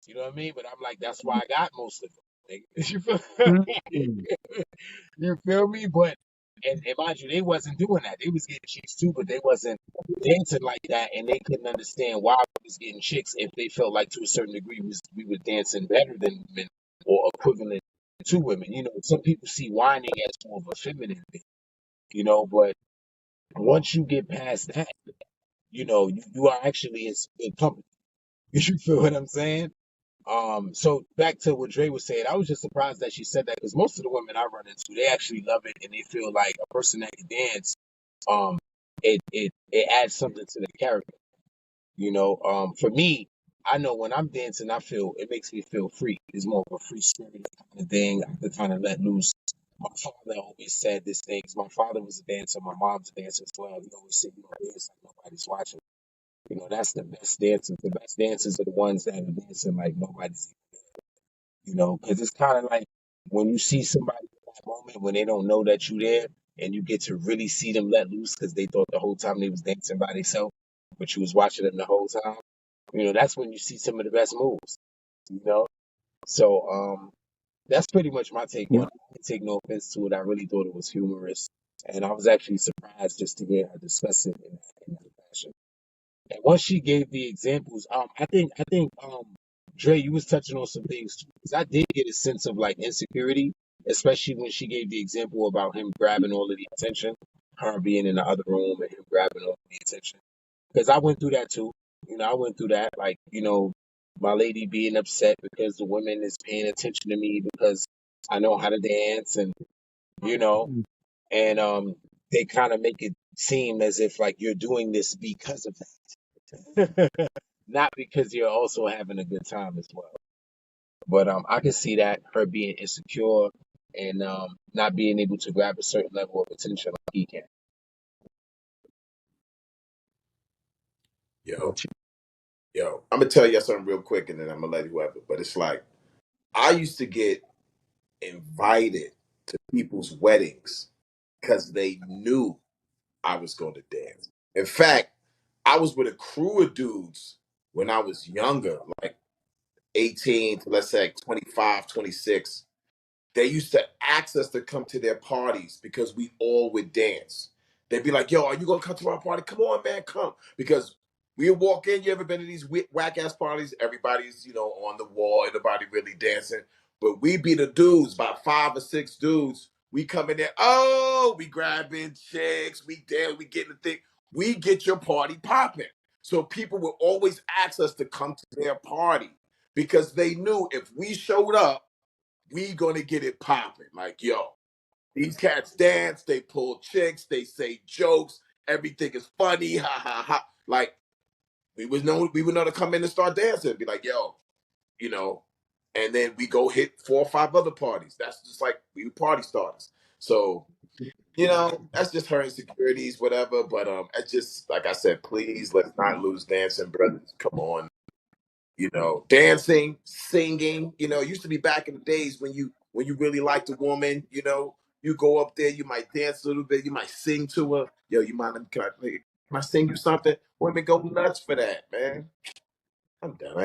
You know what I mean? But I'm like, that's why I got most of them. You feel, Mm. you feel me? But and mind you, they wasn't doing that. They was getting chicks too, but they wasn't dancing like that, and they couldn't understand why we was getting chicks if they felt like to a certain degree we were dancing better than women or equivalent to women. Some people see whining as more of a feminine thing. But once you get past that, you are actually in some good company. You feel what I'm saying? So back to what Dre was saying, I was just surprised that she said that because most of the women I run into, they actually love it and they feel like a person that can dance, um, it adds something to the character. For me, I know when I'm dancing, it makes me feel free. It's more of a free spirit kind of thing. I can kind of let loose. My father always said this thing. 'Cause my father was a dancer, my mom's a dancer as well. He always said, dance like nobody's watching. That's the best dancers. The best dancers are the ones that are dancing like nobody's, because it's kind of like when you see somebody in that moment when they don't know that you there and you get to really see them let loose because they thought the whole time they was dancing by themselves, but you was watching them the whole time. That's when you see some of the best moves, you know? So, that's pretty much my take on Yep. it. I didn't take no offense to it. I really thought it was humorous. And I was actually surprised just to hear her discuss it in that fashion. And once she gave the examples, Dre, you was touching on some things too, because I did get a sense of like insecurity, especially when she gave the example about him grabbing all of the attention, her being in the other room and him grabbing all of the attention. Because I went through that too. I went through that, like, my lady being upset because the women is paying attention to me because I know how to dance and, you know, and they kind of make it seem as if like you're doing this because of that. Not because you're also having a good time as well. But I can see that her being insecure and not being able to grab a certain level of attention like he can. Yo, yo. I'm gonna tell you something real quick, and then I'm gonna let whoever. But it's like I used to get invited to people's weddings because they knew I was going to dance. In fact, I was with a crew of dudes when I was younger, like 18 to let's say 25, 26. They used to ask us to come to their parties because we all would dance. They'd be like, yo, are you going to come to our party? Come on, man, come. Because we would walk in, you ever been to these whack ass parties? Everybody's, on the wall, everybody really dancing. But we be the dudes, about 5 or 6 dudes We come in there, oh, we grabbing chicks, we there, we getting the thing. We get your party popping. So people will always ask us to come to their party because they knew if we showed up, we gonna get it popping. Like, yo, these cats dance, they pull chicks, they say jokes, everything is funny, ha ha ha. Like we would know to come in and start dancing, be like, yo, you know, and then we go hit 4 or 5 other parties. That's just like we party starters. So, that's just her insecurities, whatever. But I just like I said, please let's not lose dancing, brothers. Come on. Dancing, singing, it used to be back in the days when you really liked a woman, you go up there, you might dance a little bit, you might sing to her. Yo, you mind can I sing you something? Women go nuts for that, man. I'm done.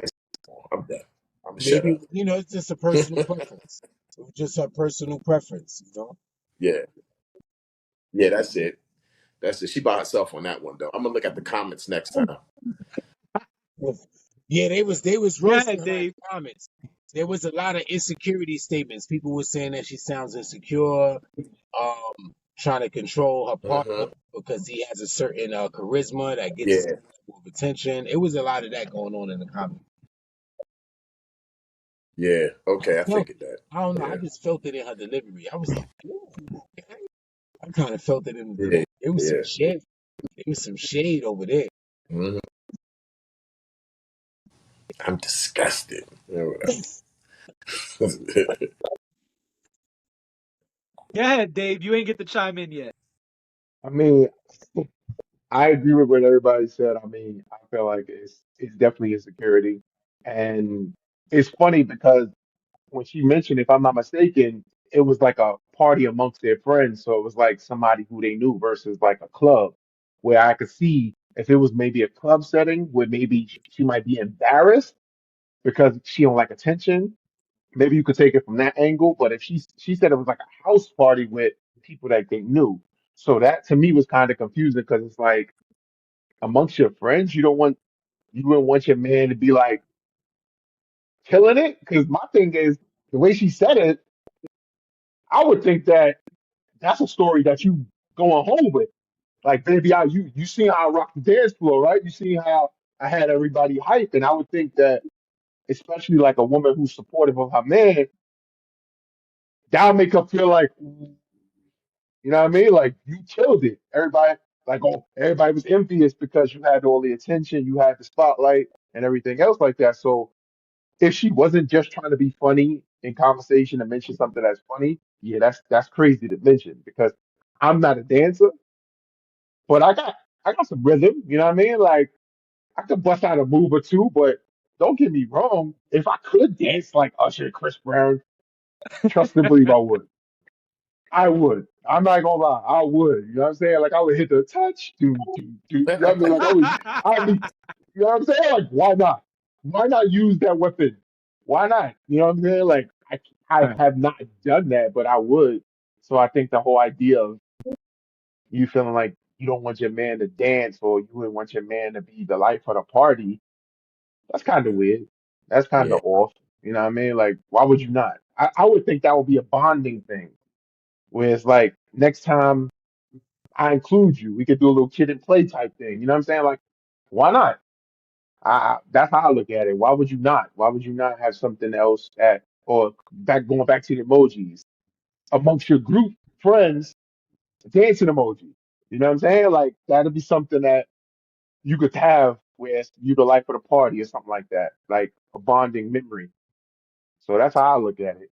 I'm done. I'm gonna shut Maybe up. it's just a personal preference. It was just her personal preference. Yeah. Yeah, that's it. That's it. She by herself on that one though. I'm gonna look at the comments next time. Yeah, they was Go roasting ahead, her in Dave. the comments. There was a lot of insecurity statements. People were saying that she sounds insecure, trying to control her partner Hmm. because he has a certain charisma that gets a Yeah. certain level of attention. It was a lot of that going on in the comments. Yeah. Okay, I Felt figured it. that. I don't know. I Yeah. just felt it in her delivery. I was like, ooh, okay. I kind of felt it in the delivery. Yeah. It was some Yeah. shade. It was some shade over there. Hmm. I'm disgusted. Yeah, whatever. Go ahead, Dave. You ain't get to chime in yet. I mean, I agree with what everybody said. I mean, I feel like it's definitely insecurity. And it's funny because when she mentioned, if I'm not mistaken, it was like a party amongst their friends. So it was like somebody who they knew versus like a club where I could see if it was maybe a club setting where maybe she might be embarrassed because she don't like attention. Maybe you could take it from that angle. But if she said it was like a house party with people that they knew. So that to me was kind of confusing because it's like amongst your friends, you wouldn't want your man to be like killing it. Because my thing is the way she said it, I would think that that's a story that you going home with. Like, baby, you seen how I rock the dance floor, right? You seen how I had everybody hype, and I would think that, especially like a woman who's supportive of her man, that'll make her feel like, you know what I mean? Like you killed it. Everybody, like, oh, everybody was envious because you had all the attention, you had the spotlight, and everything else like that. So if she wasn't just trying to be funny in conversation and mention something that's funny, yeah, that's crazy to mention because I'm not a dancer, but I got some rhythm. You know what I mean? Like I could bust out a move or two, but don't get me wrong. If I could dance like Usher and Chris Brown, trust and believe I would. I would. I'm not gonna lie. I would. You know what I'm saying? Like I would hit the touch, do. You know what I mean? Like I mean, you know what I'm saying? Like why not? Why not use that weapon? Why not? You know what I'm saying? Like I have not done that, but I would. So I think the whole idea of you feeling like you don't want your man to dance or you would want your man to be the life of the party, that's kind of weird. That's kind Yeah. of off. You know what I mean? Like, why would you not? I would think that would be a bonding thing where it's like next time I include you, we could do a little kid and play type thing. You know what I'm saying? Like, why not? That's how I look at it. Why would you not? Why would you not have something else or going back to the emojis amongst your group friends, dancing emoji? You know what I'm saying? Like, that'd be something that you could have where it's you the life of the party or something like that, like a bonding memory. So that's how I look at it.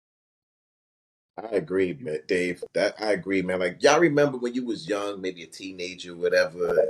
I agree, man, Dave. That I agree, man. Like y'all remember when you was young, maybe a teenager, whatever,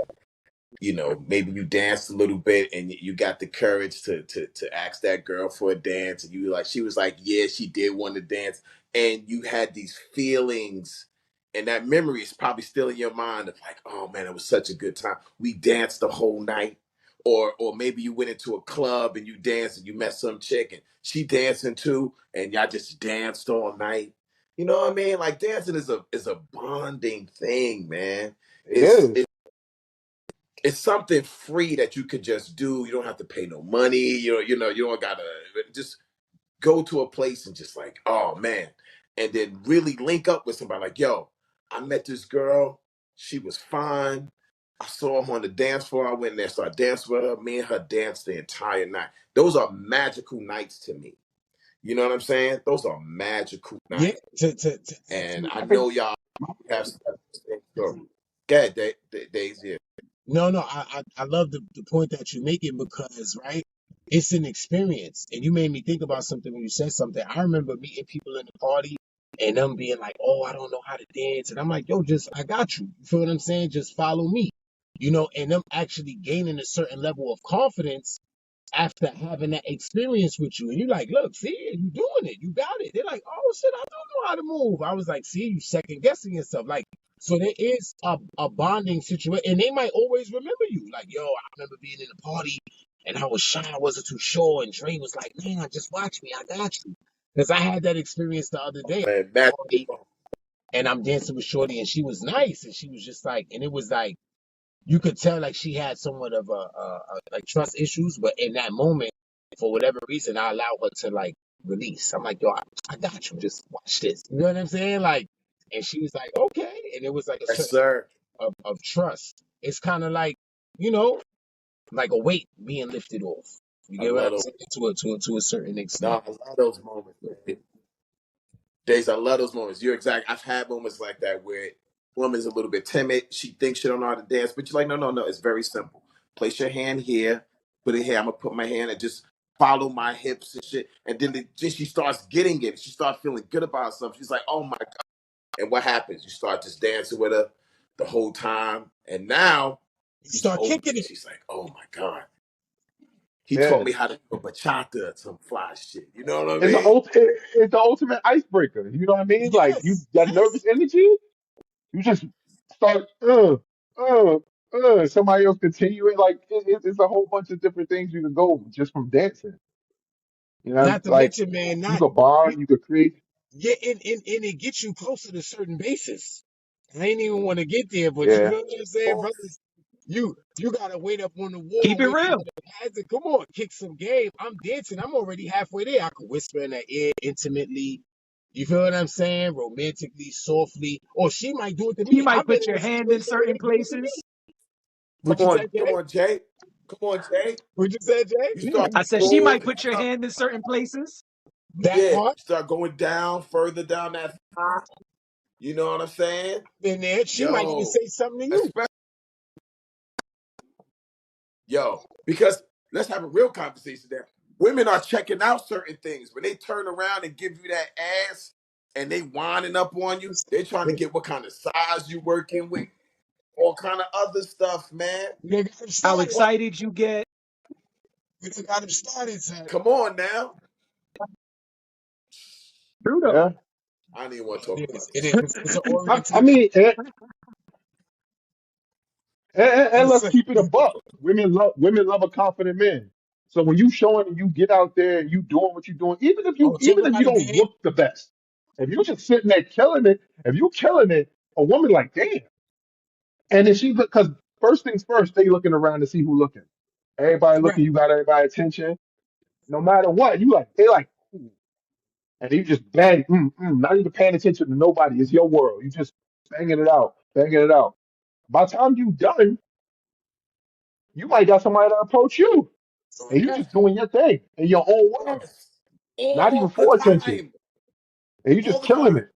maybe you danced a little bit and you got the courage to ask that girl for a dance, and you like, she was like, yeah, she did want to dance, and you had these feelings, and that memory is probably still in your mind of like, oh man, it was such a good time. We danced the whole night, or maybe you went into a club and you danced and you met some chick and she dancing too, and y'all just danced all night. You know what I mean? Like dancing is a bonding thing, man. It It's is. it's something free that you could just do. You don't have to pay no money. You don't gotta just go to a place and just like, oh man. and then really link up with somebody. Like, yo, I met this girl. She was fine. I saw her on the dance floor. I went there, so I danced with her. Me and her danced the entire night. Those are magical nights to me. You know what I'm saying? Those are magical Yeah, nights. to And actually. I I think know y'all have the same story. Go ahead, Daisy. No, no, I love the point that you're making because, right, it's an experience. And you made me think about something when you said something. I remember meeting people in the party and them being like, oh, I don't know how to dance. And I'm like, yo, just, I got you. You feel what I'm saying? Just follow me. And them actually gaining a certain level of confidence after having that experience with you. And you're like, look, see, you doing it. You got it. They're like, oh, shit, I do know how to move. I was like, see, you second guessing yourself. Like, so there is a bonding situation. And they might always remember you. Like, yo, I remember being in a party and I was shy. I wasn't too sure. And Dre was like, man, just watch me. I got you. Because I had that experience the other day. Man, magical Party, and I'm dancing with Shorty and she was nice. And she was just like, and it was like, you could tell like she had somewhat of like trust issues, but in that moment, for whatever reason, I allowed her to like release. I'm like, yo, I got you. Just watch this. You know what I'm saying? Like, and she was like, okay. And it was like a yes, certain sir. of trust. It's kind of like, you know, like a weight being lifted off. You I get what I'm love those. saying? To a certain extent. No, I love those moments, man. Days, I love those moments. You're exact. I've had moments like that where woman's a little bit timid. She thinks she don't know how to dance, but you're like, no, no, no. It's very simple. Place your hand here, put it here. I'm gonna put my hand and just follow my hips and shit. And then she starts getting it. She starts feeling good about herself. She's like, oh my God. And what happens? You start just dancing with her the whole time. And now You she's start open. kicking it. She's like, oh my God. He taught yeah, me how to do a bachata or some fly shit. You know what I it's the mean? it's the ultimate icebreaker. You know what I mean? Like you Yes, that yes. nervous energy, you just start somebody else continue it. Like it's a whole bunch of different things you can go just from dancing. You know, Not to like mention, man, you not could bond, you could create. yeah, and it gets you closer to certain bases. I ain't even want to get there, but you Yeah, know what I'm saying, brothers? You gotta wait up on the Keep wall, it wait real. for the pads. Come on, kick some game. I'm dancing. I'm already halfway there. I could whisper in her ear intimately. You feel what I'm saying? Romantically, softly. Or she might do it to You me. might I've been put in your a hand in situation where certain they do it to me. places. What you said, Come Jay? on, Jay. Come on, Jay. What you said, Jay? You start I said she going, might put your hand in certain places. That yeah, part, start going down, further down that thigh. You know what I'm saying? been there. She might even Yo, say something to you. especially, yo, because let's have a real conversation there. Women are checking out certain things. When they turn around and give you that ass and they winding up on you, they're trying to get what kind of size you working with, all kind of other stuff, man. They got him How started. What? excited you get. They got him started, son. Come on now. True though. yeah. I don't even want to talk It about is. It this. is. It's an I orientation. mean, and let's keep it a buck. Women love a confident man. So when you showing and you get out there and you doing what you're doing, Oh, check even him if out you of don't game. look the best, if you just sitting there killing it, if you killing it, a woman like damn. And then she look because first things first, they looking around to see who looking. Everybody looking, Correct. you got everybody attention. No matter what, you like they like, "Ooh." And you just bang, not even paying attention to nobody. It's your world. You just banging it out. By the time you done, you might got somebody to approach you, and you Correct. just doing your thing in your own world, Yes. not even All the for attention, time. and you All just the killing time. it.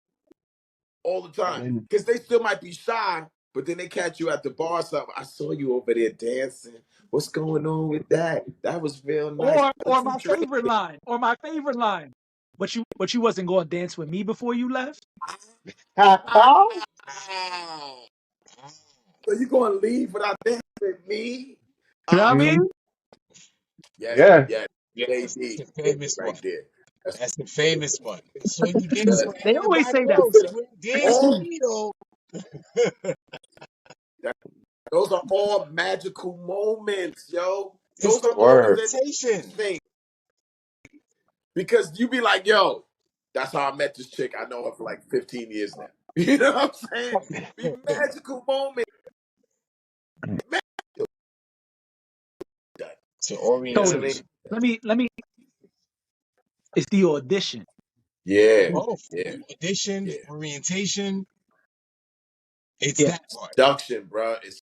All the And time. then, Because they still might be shy, but then they catch you at the bar or something. I saw you over there dancing. What's going on with that? That was real nice. Or What you my drink? favorite line. Or my favorite line. But you wasn't going to dance with me before you left. Wow. So you gonna leave without dancing with me? You know what I Come. mean? mhm, Yes, yeah, yes. Yes, that's JD the famous one. right there. That's That's the famous one. So you dance good. with They always everybody say that. else. You ain't dance with All me though. that, those are all magical moments, yo. It's Those the are moments word. that orientation. thing. Because you be like, yo, that's how I met this chick. I know her for like 15 years now. You know what I'm saying? Be magical moments. Magical. To You know what I Told you. mean? orientation. Let me. It's the audition. Yeah, Both. yeah, Addition, yeah. orientation. It's Yeah, that part. Seduction, bro. It's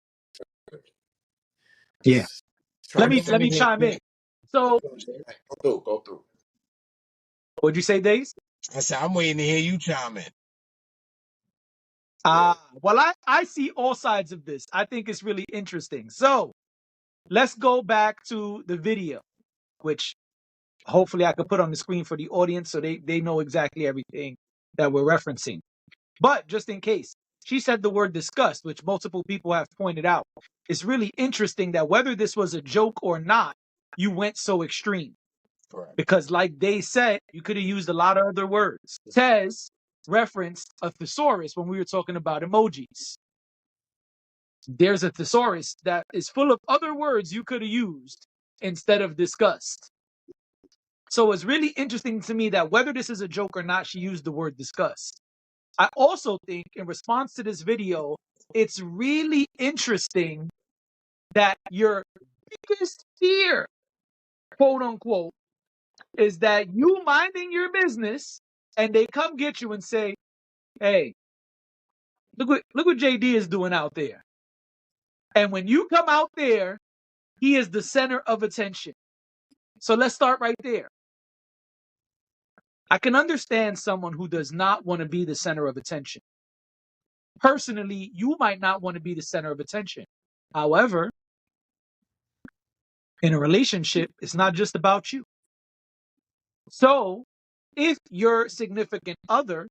yeah. just Let trying to me get. let me chime in. So, Right, go through, go through. what'd you say, Days? I said, I'm waiting to hear you chime in. Yeah. Well, I see all sides of this. I think it's really interesting. So let's go back to the video, which hopefully I could put on the screen for the audience so they know exactly everything that we're referencing. But just in case, she said the word disgust, which multiple people have pointed out. It's really interesting that whether this was a joke or not, you went so extreme. Correct. Because like they said, you could have used a lot of other words. Tez referenced a thesaurus when we were talking about emojis. There's a thesaurus that is full of other words you could have used instead of disgust. So it's really interesting to me that whether this is a joke or not, she used the word disgust. I also think in response to this video, it's really interesting that your biggest fear, quote unquote, is that you minding your business and they come get you and say, hey, look what JD is doing out there. And when you come out there, he is the center of attention. So let's start right there. I can understand someone who does not want to be the center of attention. Personally, you might not want to be the center of attention. However, in a relationship, it's not just about you. So if your significant other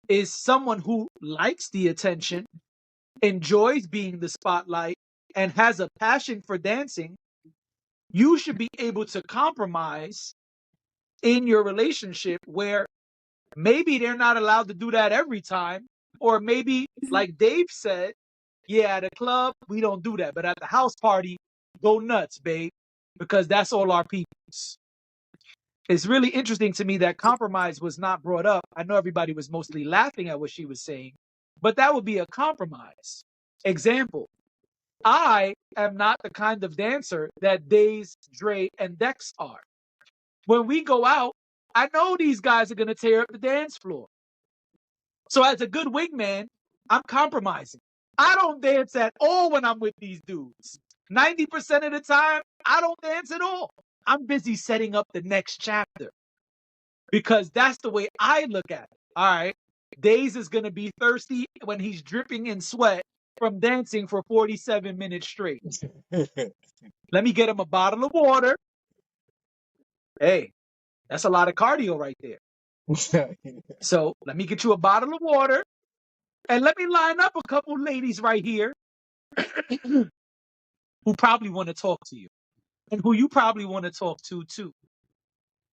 is someone who likes the attention, enjoys being the spotlight, and has a passion for dancing, you should be able to compromise in your relationship where maybe they're not allowed to do that every time. Or maybe, like Dave said, yeah, at a club, we don't do that. But at the house party, go nuts, babe, because that's all our peoples. It's really interesting to me that compromise was not brought up. I know everybody was mostly laughing at what she was saying, but that would be a compromise. Example, I am not the kind of dancer that Days, Dre, and Dex are. When we go out, I know these guys are going to tear up the dance floor. So as a good wingman, I'm compromising. I don't dance at all when I'm with these dudes. 90% of the time, I don't dance at all. I'm busy setting up the next chapter because that's the way I look at it. All right. Days is going to be thirsty when he's dripping in sweat from dancing for 47 minutes straight. Let me get him a bottle of water. Hey, that's a lot of cardio right there. So let me get you a bottle of water and let me line up a couple ladies right here who probably want to talk to you and who you probably want to talk to too.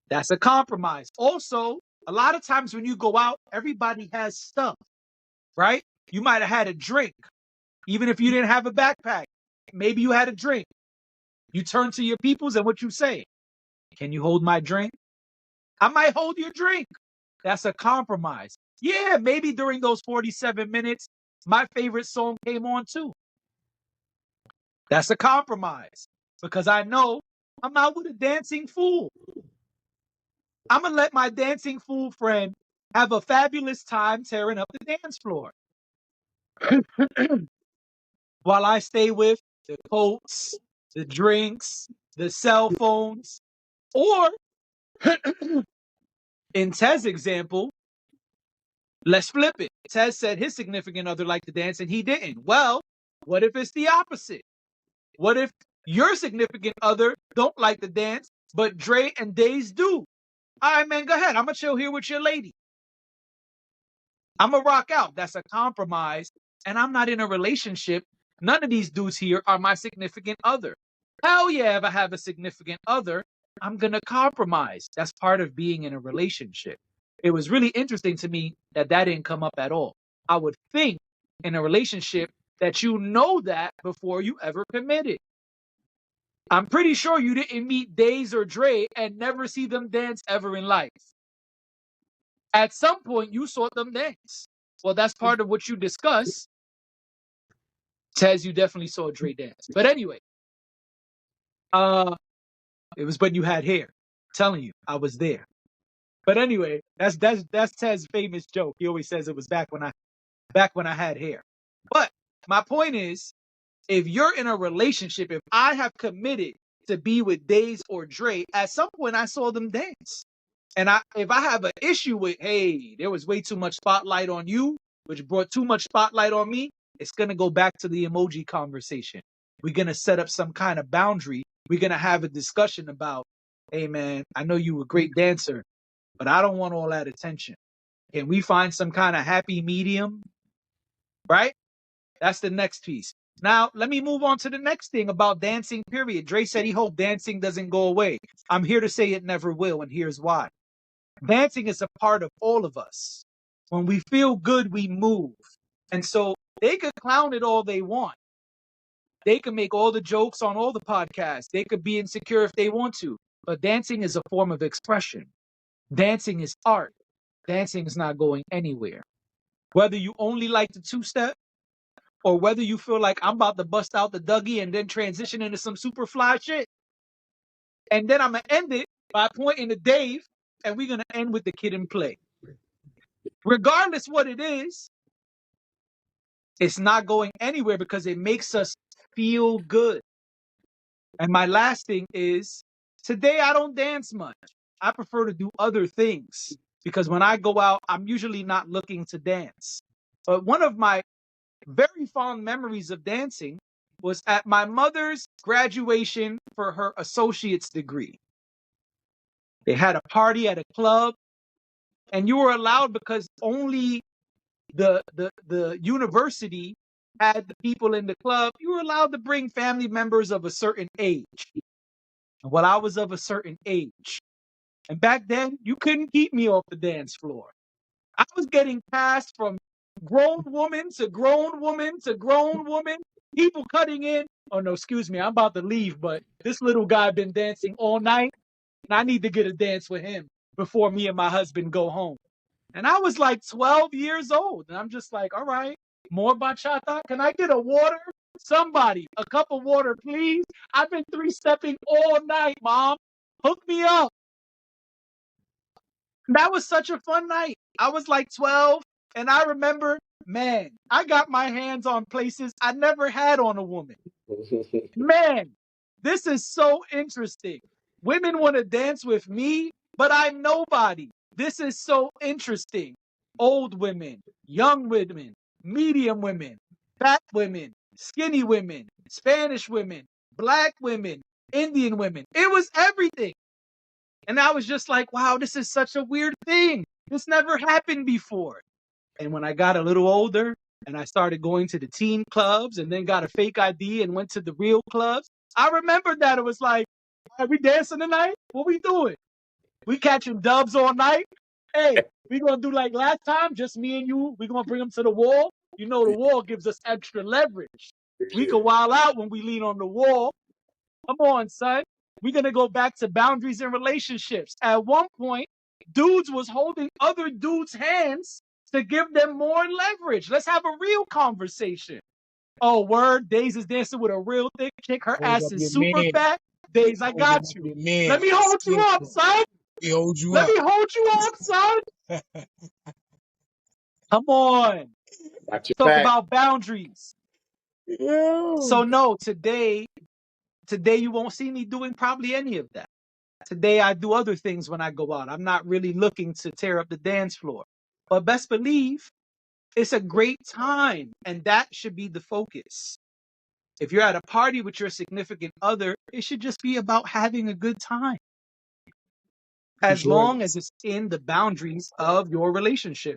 That's a compromise. Also, a lot of times when you go out, everybody has stuff, right? You might have had a drink, even if you didn't have a backpack. Maybe you had a drink. You turn to your peoples and what you say? Can you hold my drink? I might hold your drink. That's a compromise. Yeah, maybe during those 47 minutes, my favorite song came on too. That's a compromise because I know I'm out with a dancing fool. I'm going to let my dancing fool friend have a fabulous time tearing up the dance floor while I stay with the coats, the drinks, the cell phones, or in Tez's example, let's flip it. Tez said his significant other liked to dance and he didn't. Well, what if it's the opposite? What if your significant other don't like to dance, but Dre and Days do? All right, man, go ahead. I'm going to chill here with your lady. I'm going to rock out. That's a compromise. And I'm not in a relationship. None of these dudes here are my significant other. Hell yeah, if I have a significant other, I'm going to compromise. That's part of being in a relationship. It was really interesting to me that that didn't come up at all. I would think in a relationship that you know that before you ever commit it. I'm pretty sure you didn't meet Days or Dre and never see them dance ever in life. At some point, you saw them dance. Well, that's part of what you discuss. Tez, you definitely saw Dre dance. But anyway, it was when you had hair. I'm telling you, I was there. But anyway, that's Ted's famous joke. He always says it was back when I had hair. But my point is, if you're in a relationship, if I have committed to be with Days or Dre, at some point I saw them dance. And if I have an issue with, hey, there was way too much spotlight on you, which brought too much spotlight on me, it's gonna go back to the emoji conversation. We're gonna set up some kind of boundary. We're gonna have a discussion about, hey man, I know you a great dancer, but I don't want all that attention. Can we find some kind of happy medium? Right? That's the next piece. Now, let me move on to the next thing about dancing, period. Dre said he hoped dancing doesn't go away. I'm here to say it never will, and here's why. Dancing is a part of all of us. When we feel good, we move. And so they could clown it all they want. They can make all the jokes on all the podcasts. They could be insecure if they want to. But dancing is a form of expression. Dancing is art. Dancing is not going anywhere. Whether you only like the two-step or whether you feel like I'm about to bust out the Dougie and then transition into some super fly shit. And then I'm going to end it by pointing to Dave, and we're going to end with the kid in play. Regardless what it is, it's not going anywhere because it makes us feel good. And my last thing is, today I don't dance much. I prefer to do other things because when I go out, I'm usually not looking to dance. But one of my very fond memories of dancing was at my mother's graduation for her associate's degree. They had a party at a club, and you were allowed because only the university had the people in the club. You were allowed to bring family members of a certain age. Well, I was of a certain age. And back then, you couldn't keep me off the dance floor. I was getting passed from grown woman to grown woman to grown woman, people cutting in. Oh, no, excuse me, I'm about to leave, but this little guy been dancing all night, and I need to get a dance with him before me and my husband go home. And I was like 12 years old, and I'm just like, all right, more bachata? Can I get a water? Somebody, a cup of water, please. I've been three-stepping all night, Mom. Hook me up. That was such a fun night. I was like 12, and I remember, man, I got my hands on places I never had on a woman. Man, this is so interesting. Women want to dance with me, but I'm nobody. This is so interesting. Old women, young women, medium women, fat women, skinny women, Spanish women, black women, Indian women. It was everything. And I was just like, wow, this is such a weird thing. This never happened before. And when I got a little older and I started going to the teen clubs and then got a fake ID and went to the real clubs, I remembered that it was like, are we dancing tonight? What we doing? We catching dubs all night? Hey, we going to do like last time, just me and you. We going to bring them to the wall. You know, the wall gives us extra leverage. We can wild out when we lean on the wall. Come on, son. We're going to go back to boundaries and relationships. At one point, dudes was holding other dudes' hands to give them more leverage. Let's have a real conversation. Oh, word. Days is dancing with a real thick chick. Her Hold ass up is your super man. fat. Days, I Hold got up you. your man. Let me hold you up, son. He hold you Let up. me hold you up, son. Come on. Got your Talk back. about boundaries. Yo. So no, today you won't see me doing probably any of that. Today I do other things when I go out. I'm not really looking to tear up the dance floor. But best believe it's a great time, and that should be the focus. If you're at a party with your significant other, it should just be about having a good time, as Sure. long as it's in the boundaries of your relationship.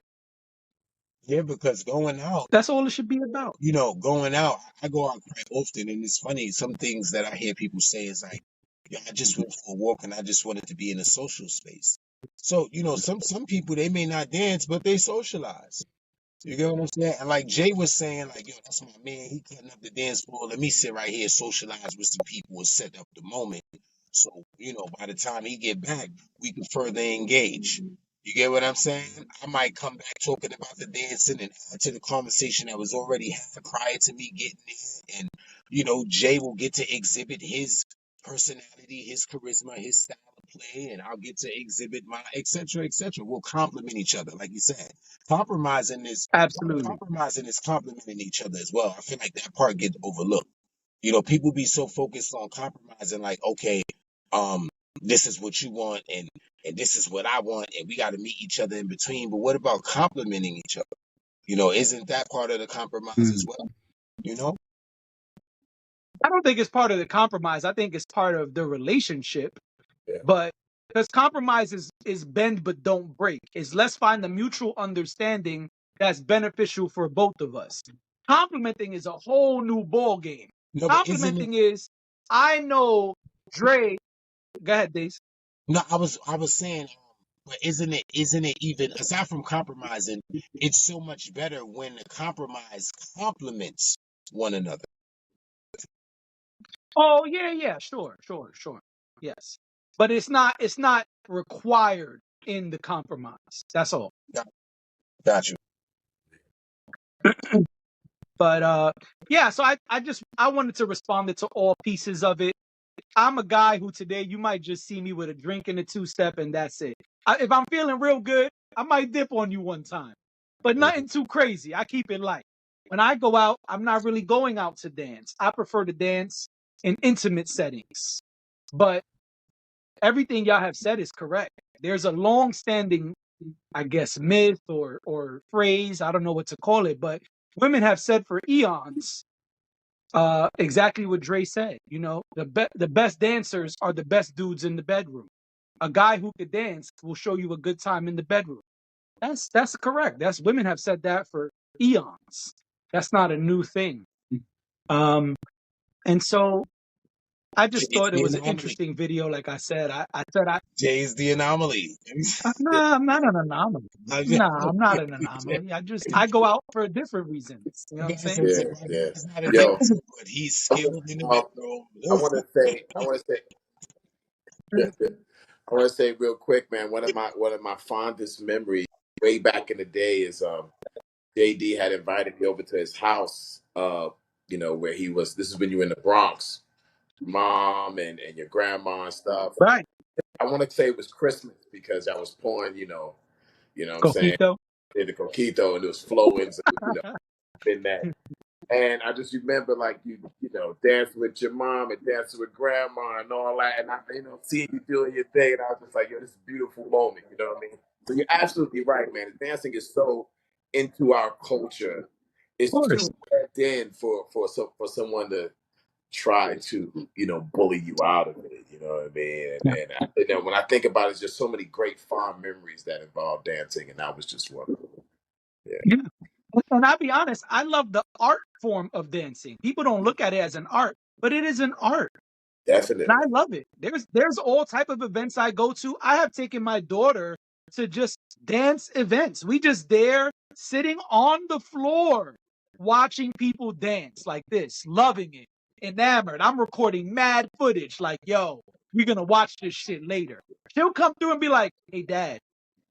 Yeah, because going out, That's all it should be about. going out, I go out quite often, and it's funny. Some things that I hear people say is like, "Yo, I just went for a walk and I just wanted to be in a social space." So, some people they may not dance, but they socialize. You get what I'm saying? And like Jay was saying, like, yo, that's my man. He cutting up the dance floor. Let me sit right here, socialize with some people, and set up the moment. So, by the time he get back, we can further engage. You get what I'm saying? I might come back talking about the dancing and add to the conversation that was already had prior to me getting there. And, Jay will get to exhibit his personality, his charisma, his style of play and I'll get to exhibit my et cetera, et cetera. We'll complement each other, like you said. Compromising is Absolutely. compromising is complimenting each other as well. I feel like that part gets overlooked. You know, people be so focused on compromising, like, okay, um, this is what you want and this is what I want, and we got to meet each other in between. But what about complimenting each other? You know, isn't that part of the compromise as Mm. well? You know? I don't think it's part of the compromise. I think it's part of the relationship. Yeah. But because compromise is bend but don't break. Is let's find the mutual understanding that's beneficial for both of us. Complimenting is a whole new ball game. No, but isn't it? Complimenting is I know Dre. Go ahead, Days. No, I was saying, but isn't it even aside from compromising, it's so much better when the compromise complements one another. Oh yeah, sure. Yes, but it's not required in the compromise. That's all. Got, got you. But yeah. So I wanted to respond to all pieces of it. I'm a guy who today you might just see me with a drink and a two-step and that's it. If I'm feeling real good, I might dip on you one time, but Mhm. nothing too crazy. I keep it light. When I go out, I'm not really going out to dance. I prefer to dance in intimate settings. But everything y'all have said is correct. There's a long-standing, I guess, myth or phrase. I don't know what to call it, but women have said for eons exactly what Dre said. You know, the best dancers are the best dudes in the bedroom. A guy who could dance will show you a good time in the bedroom. That's correct. That's women have said that for eons. That's not a new thing. Um, and so I just Jay's thought it the was an anomaly. interesting video. Like I said, I said Jay's the anomaly. nah, I'm not an anomaly. I'm just- Nah, I'm not an anomaly. I go out for different reasons. You know what I'm saying? Yeah, yeah. He's not a Yo, dancer, but he's I want skilled in the to, bedroom. I want to say, I want to say, I want to say real quick, man. One of my fondest memories way back in the day is JD had invited me over to his house. Where he was. This is when you were in the Bronx, mom and your grandma and stuff. Right. I want to say it was Christmas because I was pouring, what I'm saying, Coquito. the coquito and it was flowing, so, in that. And I just remember like dancing with your mom and dancing with grandma and all that, and I, seeing you doing your thing, and I was just like, yo, this is a beautiful moment. You know what I mean? So you're absolutely right, man. Dancing is so into our culture. Of It's course. too bred in for someone to try to bully you out of it. You know what I mean? And when I think about it, it's just so many great fond memories that involve dancing, and that was just one of them. Yeah, Yeah. And I'll be honest, I love the art form of dancing. People don't look at it as an art, but it is an art. And I definitely. love it. There's all type of events I go to. I have taken my daughter to just dance events. We just there sitting on the floor watching people dance like this, loving it, enamored. I'm recording mad footage like, yo, we're gonna watch this shit later. She'll come through and be like, hey dad,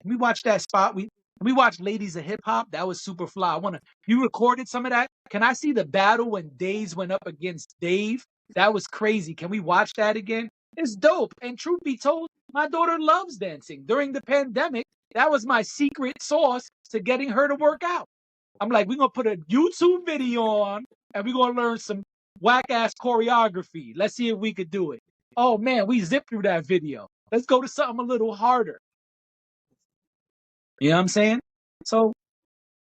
we watched that spot. We watched Ladies of Hip Hop. That was super fly. You recorded some of that. Can I see the battle when Days went up against Dave? That was crazy. Can we watch that again? It's dope. And truth be told, my daughter loves dancing. During the pandemic, that was my secret sauce to getting her to work out. I'm like, we're gonna put a YouTube video on and we're gonna learn some whack ass choreography. Let's see if we could do it. Oh man, we zipped through that video. Let's go to something a little harder. You know what I'm saying? So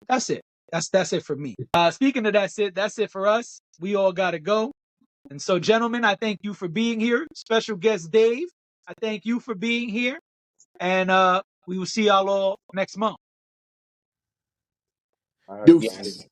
that's it. That's it for me. Speaking of that's it for us. We all gotta go. And so, gentlemen, I thank you for being here. Special guest Dave, I thank you for being here. And we will see y'all all next month. All right. Yes. Deuces.